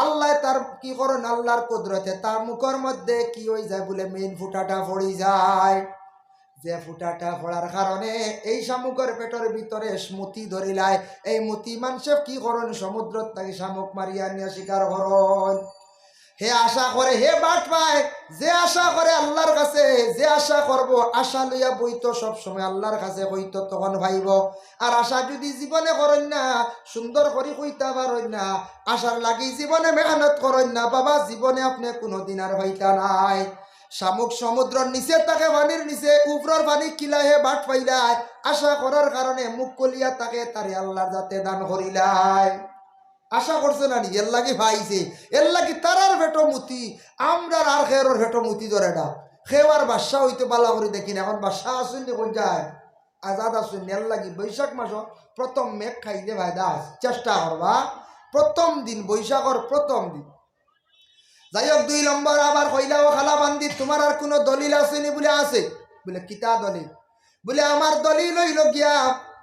আল্লাহ তার কি করেন, আল্লাহর কুদরতে তার মুখের মধ্যে কি হয়ে যায় বলে মেইন ফুটাটা পড়ে যায়। যে ফুটাটা পড়ার কারণে এই শামুকের পেটের ভিতরে মুতি ধরিলায়। এই মুতি মানুষে কি করেন, সমুদ্র থেকে শামুক মারিয়া নিয়ে শিকার করেন। হে আশা করে, হে বাট পায়, যে আশা করে আল্লাহর কাছে, যে আশা করবো, আশা লইয়া বইতো সবসময় আল্লাহর কাছে হইতো, তখন ভাইব। আর আশা যদি জীবনে করেন না, সুন্দর করে কইতা পারেন না, আশার লাগি জীবনে মেহনত করেন না, বাবা জীবনে আপনি কোনোদিন আর হইতা নাই। শামুক সমুদ্রের নিচে তাকে, পানির নিচে, উপরের পানি কিলাহে বাট পাইলায়, আশা করার কারণে মুখ কলিয়া তাকে তারে আল্লাহর যাতে দান করিলায়। আশা করছে না নি, এর লাগি ভাইছে, এর লাগি তারার ভেটো মুতি, আমরা আর খেয়ের ভেটো মুতি ধরে না। খেওয়ার বাসা হইতে বালা করে দেখি না, এখন বাসা আসুন দেখুন যায়, আজাদ আসুন। এর লাগি বৈশাখ মাস প্রথম মেঘ খাইলে ভাই দাস চেষ্টা করবা, প্রথম দিন বৈশাখর প্রথম দিন। যাই হোক, 2 নম্বর আবার কইলাও খালা বান্দি, তোমার আর কোনো দলিল আসেনি বলে আছে, বলে কিতা দলিল? বলে আমার দলিল হইল গিয়া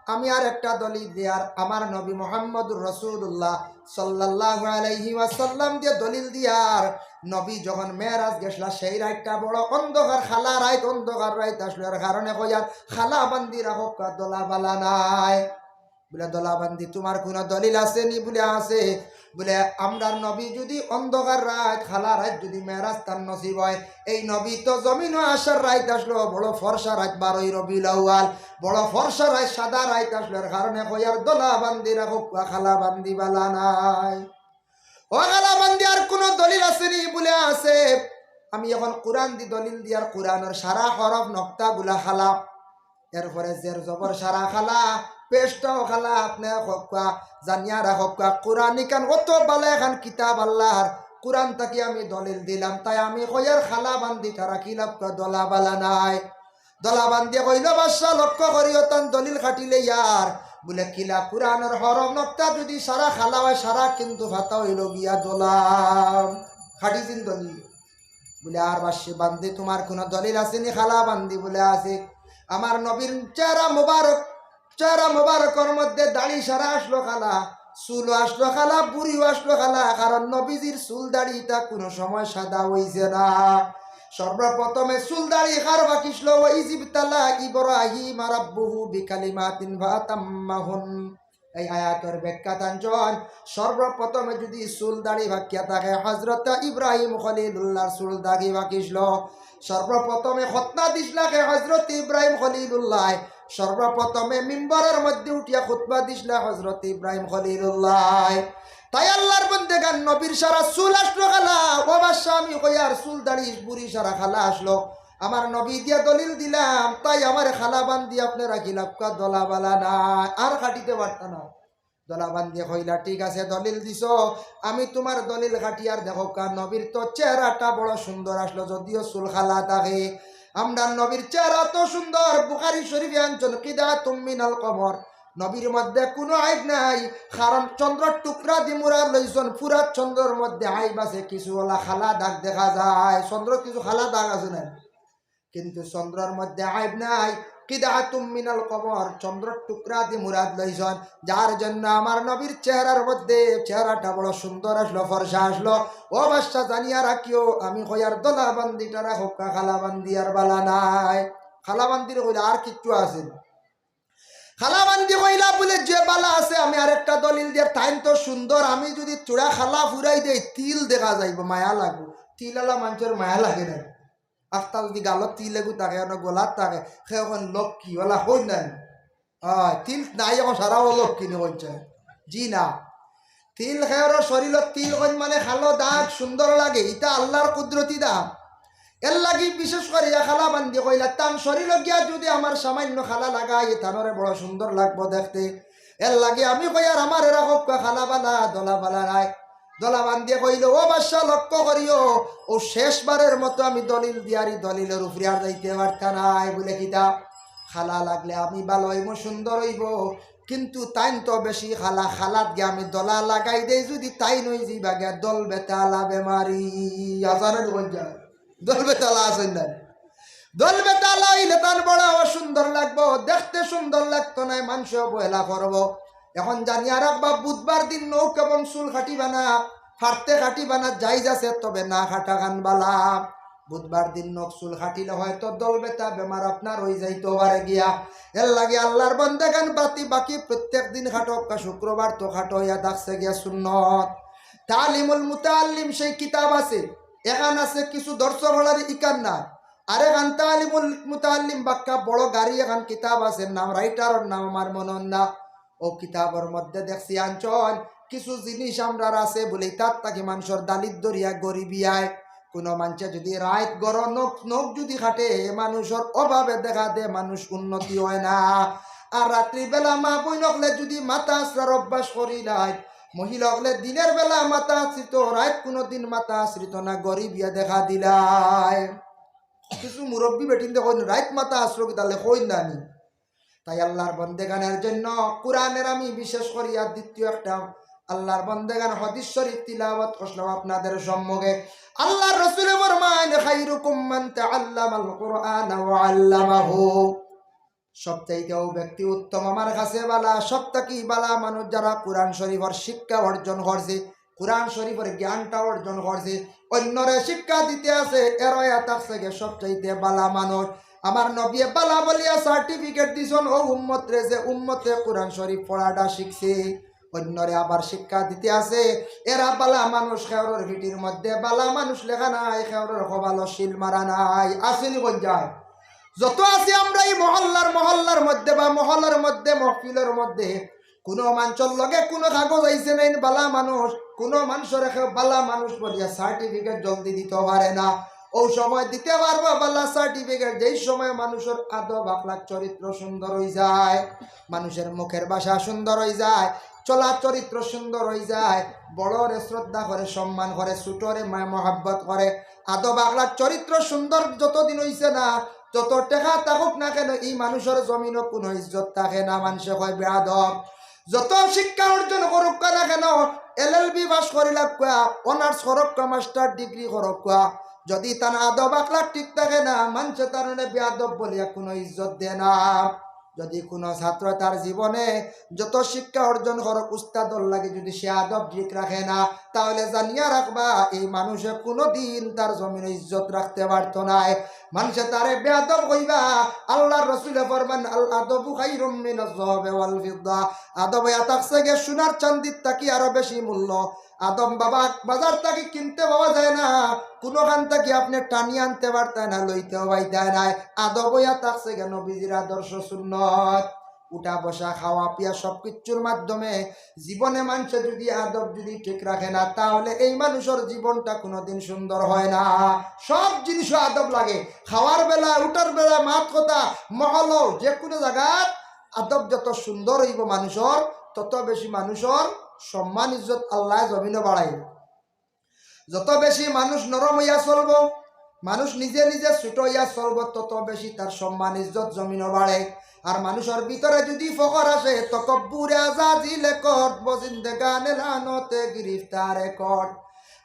আমি আর একটা দলিল দিয়ার আমার নবী মুহাম্মদুর রাসূলুল্লাহ সাল্লাল্লাহু আলাইহি ওয়াসাল্লাম দিয়ে দলিল দিয়ার নবী যখন মেরাজ গেছলা সেই রাতটা বড় অন্ধকার খালা রাত অন্ধকার রাত আসলে কারণে কইয়ার খালা বান্দি রাখো দলা বালা নাই বলে দলাবান্দি তোমার কোনো দলিল আছে নি বলে আছে বলে আমরার নবী যদি অন্ধকার রাত খালা রাত যদি মেরাজ তার নসিব হয় এই নবী তো জমিন আসার রাত আসলো বড় ফর্সা রাত 12 রবিউল আউয়াল বড় ফর্সা রাত সাদা রাত আসলোর কারণে কইয়ার দলাবান্দি রাখো খালা বান্দি বালা নাই ও খালা বান্দি আর কোনো দলিল আছে নি বলে আছে আমি এখন কোরআন দি দলিল দিয়ার কোরআনের সারা হরফ নক্তা গুলা খালা এরপরে জের জবর সারা খালা পেশটাও খালা আপনি হকা জানিয়া রাখা কোরআনিকান অত বালা এখন কিতাব আল্লাহর কোরআন তাকে আমি দলিল দিলাম তাই আমি কয়ার খালা বান্দি তারা কিলাপ দলা বালা নাই দলা বান্দি কইল বাদশা লক্ষ্য করিও তান দলিল খাটিলে ইয়ার বলে কিলা কোরআনের হরফ নক্তা যদি সারা খালা হয় সারা কিন্তু ভাতা হইল গিয়া দলাম খাটিছিন দলিল বলে আর বাসে বান্দি তোমার কোনো দলিল আসেনি খালা বান্দি বলে আছে আমার নবীর চেহারা মোবারকর মধ্যে দাড়ি সারা আসলো খালা চুলও আসলো খালা বুড়িও আসলো খালা কারণ নবীজির চুল দাড়িটা কোনো সময় সাদা হইছে না সর্বপ্রথমে চুল দাড়ি কার বাকিসলো ইজিবতালা ইব্রাহিম রাব্বুহু বিকালিমাতিন ফাতাম্মাহুন এই আয়াতের ব্যাখ্যা তাঞ্জন সর্বপ্রথমে যদি চুল দাড়ি বাকিয়া থাকে হযরত ইব্রাহিম খলিলুল্লাহর চুল দাড়ি বাকিসলো সর্বপ্রথমে খতনা দিসলাকে হযরত ইব্রাহিম খলিলুল্লাহ সর্বপ্রথমে মিম্বরের মধ্যে উঠিয়া খুতবা দিসলা হযরত ইব্রাহিম খলিলুল্লাহ তাই আল্লাহর বন্দেগান নবীর সারা চুল আসলো খালা ও বাদশা আমি কইয়ার চুল দাড়ি বুড়ি সারা খালা আসলো আমার নবী দিয়া দলিল দিলাম তাই আমার খালা বান্দি আপনি রাখিলাম দলা বালা না আর খাটিতে পারত না দলা বান্দি কইলা ঠিক আছে দলিল দিছ আমি তোমার দলিল খাটিয়ার দেখো কা নবীর তো চেহারাটা বড় সুন্দর আসলো যদিও চুল খালা থাকে আমরা নবীর চেহারা তো সুন্দর বুখারী শরীফে আনছেন কিদাতুম মিনাল কমর নবীর মধ্যে কোনো আইব নাই কারণ চন্দ্রের টুকরা দি মুরা লইছন পুরা চন্দ্রের মধ্যে আইব আছে কিছু ওলা খালা দাগ দেখা যায় চন্দ্র কিছু খালা দাগ আছে না কিন্তু চন্দ্রের মধ্যে আইব নাই কিদাতুম মিনাল কমর চন্দ্রের টুকরা দি মুরাদ লইছন যার জন্য আমার নবীর চেহারার মধ্যে চেহারাটা বড় সুন্দর আসলো ফর্সা আসলো ও বাদশা জানিয়া রাখিও আমি কয়ার দলা বান্দিটা রাখো খালা বান্দি আর বালা নাই খালা বান্দির কইলা আর কিচ্ছু আছে খালা বান্দি কইলা বলে যে বালা আছে আমি আরেকটা দলিল দিয়ে টাইম তো সুন্দর আমি যদি চূড়া খালা ফুরাই দেই তিল দেখা যাইব মায়া লাগবো তিল আলা মানুষের মায়া লাগে না আস্তা যদি গালত তিল এগু থাকে গোলাত থাকে সে এখন লক্ষ্মী ওলা হই নাই তিল নাই এখন সারাও লক্ষ্মী নিচ্ছে জি না তিল খেয়ার শরীরত তিল মানে খালো দাগ সুন্দর লাগে ইটা আল্লাহর কুদরতি দাগ এর লাগি বিশেষ করে খালা বান্দি কইলা তান শরীর গিয়া যদি আমার সামান্য খালা লাগাই তানরে বড় সুন্দর লাগবো দেখতে এর লাগে আমি কইয়ার আমার এরা হোক খালা বালা দলা বালা নাই দলা বান্দিয়ে কইল ও বাদশা লক্ষ্য করিও ও শেষবারের মতো আমি দলিল দিয়ারি দলিলের উপরে আর যাইতে পারতা নাই বলে কিতা খালা লাগলে আমি ভালো হইব সুন্দর হইব কিন্তু তাইন তো বেশি খালা খালাত গিয়ে আমি দলা লাগাই দেই যদি তাই নই যাইবা গিয়া দল বেতালা বেমারি আজানের গঞ্জা দল বেতালা আছেন না দল বেতালা হইলে তার বড় সুন্দর লাগবো দেখতে সুন্দর লাগতো না মানুষ অবহেলা করবো এখন জানিয়া রাখবা বুধবার দিন নৌক এবং চুল খাটিবা না ফাটতে খাটিবা না যাই যাচ্ছে তবে না খাটা গান বালা বুধবার দিন নখ চুল খাটিলে হয়তো দল বেতা বেমার আপনার হয়ে যাইতে পারে গিয়া এর লাগে আল্লাহর বন্দে গান বাকি প্রত্যেক দিন খাটো শুক্রবার তো খাটো হইয়া ডাকছে গিয়া সুন্নত তালিমুল মুতাআল্লিম সেই কিতাব আছে এখান আছে কিছু দর্শক হলার ইকান না আরে গান তালিমুল মুতাআল্লিম বাক্কা বড় গাড়ি এখন কিতাব আছে নাম রাইটারের নাম আমার মনন না ও কিতাবের মধ্যে দেখছি আঞ্চল কিছু জিনিস আমরা আছে বলে তার তাকে মানুষের দালিত দরিয়া গরিবিয়ায় কোনো মানুষে যদি রাত গড় নখ যদি খাটে মানুষের অভাবে দেখা দে মানুষ উন্নতি হয় না আর রাত্রিবেলা মা বই নকলে যদি মাথা আশ্রার অভ্যাস করি নাই মহিলা হলে দিনের বেলা মাথা আশ্রিত রাত কোনো দিন মাথা আশ্রিত না গরিবিয়া দেখা দিলাই কিছু মুরব্বী বেটিন দেখো রাত মাথা আশ্রয় তাহলে কই নানি তাই আল্লাহর বন্দেগানের জন্য কোরআনের আমি বিশেষ করি আর দ্বিতীয় একটা আল্লাহর বন্দেগান হাদিস শরীফ তিলাওয়াত করলাম আপনাদের সম্মুখে আল্লাহর রাসূল ফরমান খায়রুকুম মান তাআল্লামাল কুরআন ওয়া আল্লামাহু সবচাইতেও ব্যক্তি উত্তম আমার কাছে বালা, সবথেকে বালা মানুষ যারা কোরআন শরীফের শিক্ষা অর্জন করছে, কোরআন শরীফের জ্ঞানটা অর্জন করছে, অন্যরে শিক্ষা দিতে আছে, এরয়া তাকসেগে সবচাইতে বালা মানুষ। আমার নবী বালা বলিয়া সার্টিফিকেট দিছেন ও উম্মতরে, যে উম্মতে কোরআন শরীফ পড়াটা শিখছে, অন্যরে আবার শিক্ষা দিতে আছে, এরা বালা মানুষ। খেওরের ভিটির মধ্যে বালা মানুষ লেখা নাই, খেওরের ভালো শিল মারা নাই। আসেনি বল যায় যত আছি আমরা এই মহল্লার মধ্যে বা মহল্লার মধ্যে মহফিলের মধ্যে কোনো মানুষের লগে কোনো কাগজ আইছে নাই বালা মানুষ, কোনো মানুষের বালা মানুষ বলিয়া সার্টিফিকেট জলদি দিতে পারে না। ও সময় দিতে পারবো বালা সার্টিফিকেট যেই সময় মানুষের আদব আখলাক চরিত্র সুন্দর হয়ে যায়, মানুষের মুখের ভাষা সুন্দর হয়ে যায়, চলা চরিত্র সুন্দর হয়ে যায়, বড়রে শ্রদ্ধা করে, সম্মান করে, ছোটরে মায়া মহাব্বত করে, আদব আখলাক চরিত্র সুন্দর যতদিন হইছে না, যত টেকা থাকুক না কেন এই মানুষের জমিনও কোনো ইজ্জত থাকে না, মানুষে হয় বেয়াদব। যত শিক্ষা অর্জন করুক না কেন, LLB পাস করিলাক কোয়া, অনার্স করক কোয়া, মাস্টার ডিগ্রি করক কোয়া, যদি তার আদব আখলাক ঠিক থাকে না, মানুষে তার বেয়াদব বলিয়া কোনো ইজ্জত দেয় না। যদি কোনো ছাত্র তার জীবনে যত শিক্ষা অর্জন করক উস্তাদর লাগে, যদি সে আদব ঠিক রাখে না, তাহলে জানিয়া রাখবা এই মানুষে কোনো দিন তার জমিনে ইজ্জত রাখতে পারত না। মানুষে তারে বেয়াদব কইবা, আল্লাহর রাসূলে ফরমান আল আদবু খায়রুম মিনাজ যাহাবি ওয়াল ফিদ্দা, আদব এতাকসে গে সোনার চাঁদির থাকি আরো বেশি মূল্য। আদম বাবা বাজার থেকে কিনতে পাওয়া যায় না, কোনোখান থেকে আপনি টানিয়ে আনতে পারতেন না, লইতেও পাইতেন না। আদব এতাকসে গে নবীজির আদর্শ সুন্নত, উঠা বসা খাওয়া পিয়া সবকিছুর মাধ্যমে জীবনে মানুষ যদি আদব যদি ঠিক রাখে না, তাহলে এই মানুষের জীবনটা কোনোদিন সুন্দর হয় না। সব জিনিস আদব লাগে, খাওয়ার বেলা, উঠার বেলা, মাত কথা, মহল, যে কোনো জায়গায় আদব যত সুন্দর হইব মানুষের, তত বেশি মানুষের সম্মান ইজ্জত আল্লাহ জমিনে বাড়াই। যত বেশি মানুষ নরম হইয়া চলব, মানুষ নিজে নিজে ছোট হইয়া চলব, তত বেশি তার সম্মান ইজ্জত জমিনে বাড়ে। আর মানুষের ভিতরে যদি ফখর আসে, তকব্বুরে আজাজিল কর বজিন্দেগানে লানতে গ্রিফতারে কর।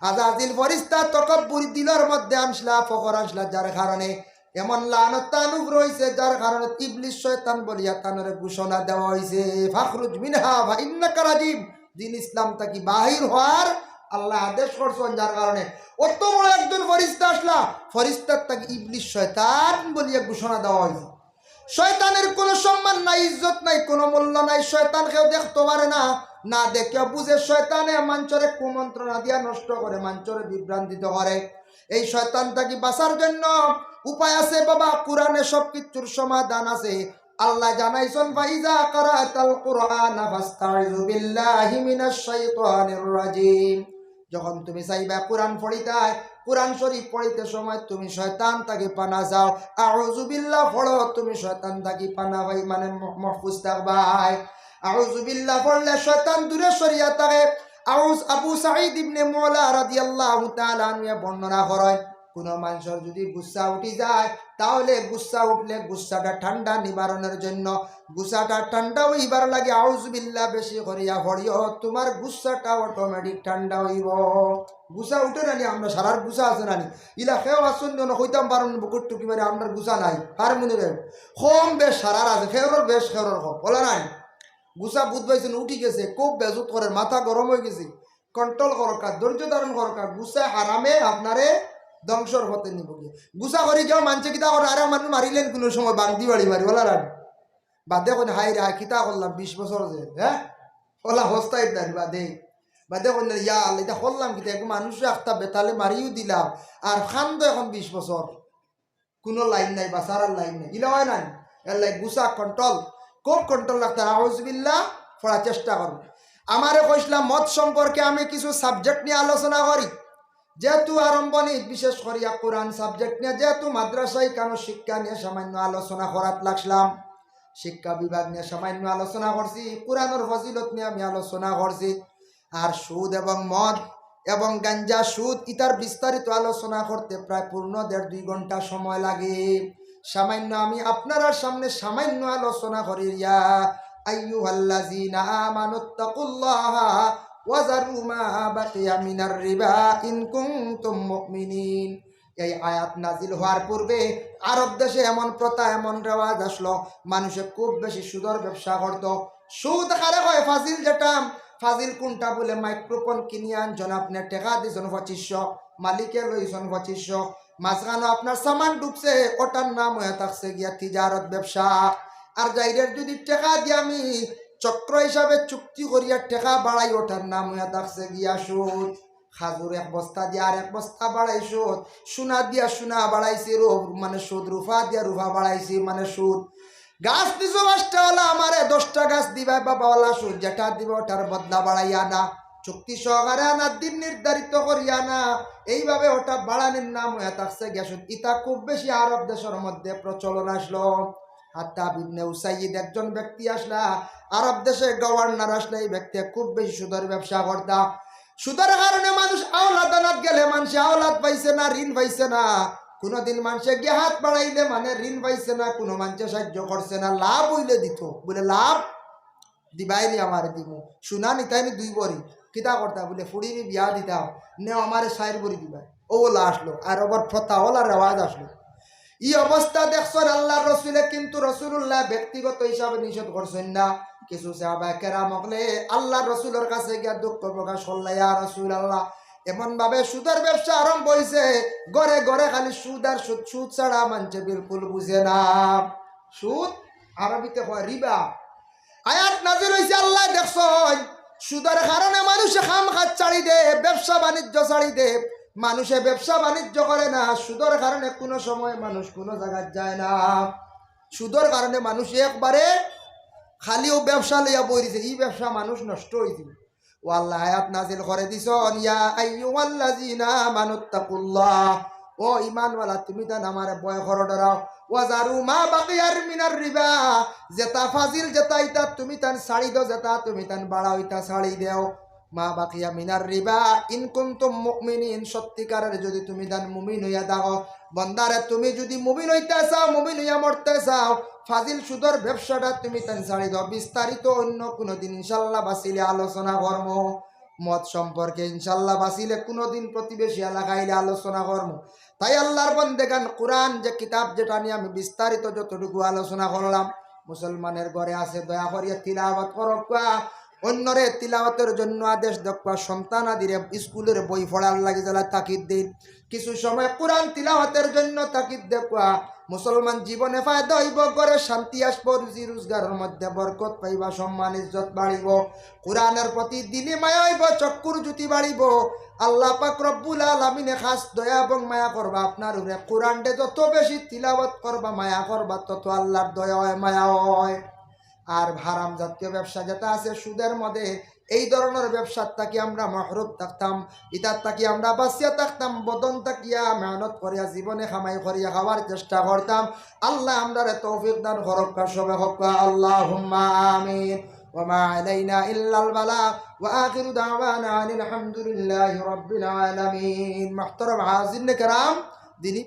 আজাজিল ফরিস্তা তকব্বুর দিলের মধ্যে আনসলা, ফখর আনসলা, যার কারণে এমন লানত তানুব রয়েছে, যার কারণে ইবলিস শয়তান বলিয়া তানের ঘোষণা দেওয়া হয়েছে, ফাখরুজ মিনহা ফা ইন্নাকা রাজিম, দিন ইসলাম তাকি বাহির হওয়ার আল্লাহ আদেশ করছেন। যার কারণে অত বড় একজন ফরিস্তা আসলা, ফরিস্তার তাকে ইবলিস শয়তান বলিয়া ঘোষণা দেওয়া হয়েছে। শয়তানের কোনো সম্মান নাই, ইজ্জত নাই, কোনো মূল্য নাই। শয়তান কেউ দেখতে পারে না, না দেখে বুঝে শয়তানে মাঞ্চরে কুমন্ত্রণা দিয়া নষ্ট করে, মাঞ্চরে বিভ্রান্তিত করে। এই শয়তান তাকে বাঁচার জন্য উপায় আছে বাবা, কোরআনে সবকিছুর সমাধান আছে। আল্লাহ জানাইছেন, ফাইজা কারাতাল কুরআন ফাস্তাইযু বিল্লাহি মিনাশ শাইতানির রাজিম। যখন তুমি চাইবা কোরআন পড়িতে, কোরআন শরীফ পড়িতে সময় তুমি শয়তান তাকে পানা যাও, আউযু বিল্লাহ পড়ো, তুমি শয়তান তাকে পানা ভাই মানে মাহফুজ থাকবাই। আউযু বিল্লাহ পড়লে শয়তান দূরে সরিয়া থাকে। আবু সাঈদ ইবনে মুআলা রাদিয়াল্লাহু তাআলা আনহু বর্ণনা করেন, কোন মানুষের যদি গুসা উঠি যায়, তাহলে গুসা উঠলে গুসাটা ঠান্ডা নিবারণের জন্য, গুসাটা ঠান্ডা হইবার লাগে আউযু বিল্লাহ বেশি করিয়া পড়িও, তোমার গুসাটা অটোমেটিক ঠান্ডা হইব। গুসা উঠে নানি, আমরা সারার গুসা আছে নানি, ইলা খেও আসুন হইতাম পারেন বুকুর টুকি মারে, আপনার গুসা নাই কার মনে রে কম বেশ সারার আছে, খেওর বেশ খেওর হোক বলে নাই। গুসা বুধ পাইছেন উঠি গেছে, খুব বেজুত করে, মাথা গরম হয়ে গেছে, কন্ট্রোল করকা, ধৈর্য ধারণ করকা। গুসা হারামে আপনারে ধ্বংসর হতে নিব গিয়ে। গুসা করি যাও মানছে কিতা করে, আরে মানুষ মারিলেন কোনো সময় বান্দি বাড়ি মারি বলা রান বাদে কোন হাই রে কিতা করলাম 20 বছর যে, হ্যাঁ ওলা হস্তাই দেন বাদে বাদে কোন ইয়া আল্লাহ এটা করলাম কিতা, এক মানুষ একটা বেতালে মারিও দিলাম, আর খান্দ এখন 20 বছর কোনো লাইন নাই, বাসারার লাইন নাই, ইলা হয় নাই। এর লাই গুসা কন্ট্রোল, খুব কন্ট্রোল রাখতে আউযুবিল্লাহ পড়ার চেষ্টা করুন। আমারে কইসলাম মত সম্পর্কে আমি কিছু সাবজেক্ট নিয়ে আলোচনা করি, যেহেতু আরম্ভণী বিশেষ করিয়া কোরআন সাবজেক্ট নিয়ে, যেহেতু মাদ্রাসায় কেন শিক্ষা নিয়ে সামান্য আলোচনা করাত লাগলাম, শিক্ষা বিভাগ নিয়ে সামান্য আলোচনা করছি, কোরআনের ফজিলত নিয়ে আমি আলোচনা করছি। আর সুদ এবং মদ এবং গাঞ্জা, সুদ ইতার বিস্তারিত আলোচনা করতে প্রায় পূর্ণ 1.5-2 ঘন্টা সময় লাগে। সামান্য আমি আপনার সামনে সামান্য আলোচনা করি, ইয়া আইয়ুহাল্লাযীনা আমানুত্তাকুল্লাহা ওয়াজারু মা বাকিয়া মিনার রিবা ইন কুনতুম মুমিনিন। এই আয়াত নাজিল হওয়ার পূর্বে আরব দেশে এমন প্রথা এমন রেওয়াজ আসলো, মানুষে খুব বেশি সুদর ব্যবসা করতো। সুদ হারে হয় ফাজিল, যেটা ফাজিল কোনটা বলে, মাইক্রোফোন কিনে আনছেন আপনি, টাকা দিয়েছেন 2500, মালিকে লইছেন 2500, মাঝখানে আপনার সামান ঢুকছে, ওটার নাম হয়ে থাকছে গিয়া তিজারত ব্যবসা। আর যাইদের যদি টাকা দিয়ে আমি চক্র হিসাবে চুক্তি করিয়া টাকা বাড়াই, ওটার নাম হয়ে থাকছে গিয়া সুদ। খাজুর এক বস্তা দিয়ে আর এক বস্তা বাড়াই সুদ, সোনা দিয়া সোনা বাড়াইছি মানে সুদ, রুফা দিয়া রুফা বাড়াইছি মানে সুদ। গাছ দিছো 5টা ওলা, আমারে 10টা গাছ দিবা বাবাওয়ালা, সুদ যেটা দিব ওটার বদলা বাড়াইয়া না, চুক্তি সহকারে আনা, দিন নির্ধারিত করিয়া না, এইভাবে ওটা বাড়ানোর নাম হয়ে থাকছে গ্যাস। ইটা খুব বেশি আরব দেশের মধ্যে প্রচলন আসলো। আত্তাব ইবনে উসাইদ একজন ব্যক্তি আসলা, আরব দেশে গভর্নর আসলে, এই ব্যক্তি খুব বেশি সুদের ব্যবসা করতা। সুদের কারণে মানুষ আওলাদানাত গেলে মানুষে আওলাদ পাইছে না, ঋণ পাইছে না। কোনোদিন মানুষে গিয়ে হাত বাড়াইলে মানে ঋণ পাইছে না, কোনো মানুষে সাহায্য করছে না। লাভ হইলে দিত, বলে লাভ দিবাইনি আমার দিব, সোনা নিতাইনি 2 বড়ি, কিতা করতা বলে ফুড়িনি বিয়া দিতাম, নে আমার 4 বড়ি দিবাই। ওলা আসলো, আর আবার ফতা ওলা রেওয়াজ আসলো। ই অবস্থা দেখছেন আল্লাহর রসুলে, কিন্তু রসুল্লাহ ব্যক্তিগত হিসাবে নিষেধ করছেন না। কিছু সাহাবায়ে কেরাম হলে আল্লাহর রসুলের কাছে গিয়া দুঃখ প্রকাশ করলে, ইয়া রাসূলুল্লাহ, এমন ভাবে সুদের ব্যবসা আরম্ভ হয়েছে, ঘরে ঘরে খালি সুদ আর সুদ, সুদ ছাড়া মানছে বিলকুল বুঝে না। সুদ আরবিতে হয় রিবা। আয়াত নাজিল হইছে, আল্লাহ দেখছই সুদের কারণে মানুষে খাম খাত ছাড়ি দে, ব্যবসা বাণিজ্য ছাড়ি দে। মানুষে ব্যবসা বাণিজ্য করে না, সুদের কারণে কোনো সময় মানুষ কোনো জায়গায় যায় না। সুদের কারণে মানুষ একবারে খালিও ব্যবসা লইয়া বইছে, এই ব্যবসা মানুষ নষ্ট হইছে। ও আল্লাহ আয়াত নাজিল করে দিছন, ইয়া আইয়ুহাল্লাযিনা আমানুত্তাকুল্লাহ, ও ঈমানওয়ালা তুমি তান আমারে ভয় করো, ডরাও। ওয়াজারু মা বাকিয়ার মিনার রিবা, যেটা ফাজিল যেটা ইতা তুমি তান ছাড়ি দাও, যেটা তুমি তান বাড়াও ইতা ছাড়ি দেও। মা বাকিয়া মিনার রিবা ইন কুনতুম মুমিনিন, সত্যিকারের যদি তুমি তান মুমিন হইয়া দাও। বন্দারে তুমি যদি মুমিন হইতে চাও, মুমিন হইয়া মরতে চাও, ফাজিল সুদর ব্যবসাটা তুমি তান ছাড়ি দাও। বিস্তারিত অন্য কোনো দিন ইনশাল্লাহ বাসিলে আলোচনা করব। মদ সম্পর্কে ইনশাল্লাহ বাসিলে কোনোদিন প্রতিবেশী এলাকাইলে আলোচনা করব। তাই আল্লাহর বান্দেগান, কোরআন যে কিতাব, যেটা নিয়ে আমি বিস্তারিত যতটুকু আলোচনা করলাম, মুসলমানের ঘরে আছে, দয়া করিয়া তিলাওয়াত করবা। অন্যরে তিলাওয়াতের জন্য আদেশ দেখবা, সন্তান আদিরে স্কুলের বই পড়ার লাগে যারা তাকিদ দিন, কিছু সময় কোরআন তিলাওয়াতের জন্য তাকিদ দেখবা। মুসলমান জীবনে ফায়দা হইব, ঘরে শান্তি আসব, রুজি রোজগারের মধ্যে বরকত পাইবা, সম্মান ইজ্জত বাড়িব, কোরআনের প্রতি দিলি মায়া হইব, চক্ষুর জ্যোতি বাড়িব। আল্লাহ পাক রব্বুল আলামিনে খাস দয়া এবং মায়া করবা আপনার উপরে। কোরআনটা যত বেশি তিলাওয়াত করবা, মায়া করবা, তত আল্লাহর দয়া হয়, মায়া হয়। আর হারাম জাতীয় ব্যবসা যেটা আছে সুদের মধ্যে, এই ধরনের ব্যবসার তাকি আমরা মাহরুম থাকতাম, ইতার তাকি আমরা বাঁচিয়া থাকতাম, বদন তাকিয়া মেহনত করিয়া জীবনে কামাই করিয়া খাওয়ার চেষ্টা করতাম। আল্লাহ আমরা তৌফিক দান করুক, সবে হোক, আল্লাহুম্মা আমিন। ওয়া আলাইনা ইল্লাল বালাগ ওয়া আখিরু দাওয়ানা আনিল হামদুলিল্লাহি রাব্বিল আলামিন। মুহতারাম হাজিরিন কিরাম, দিনী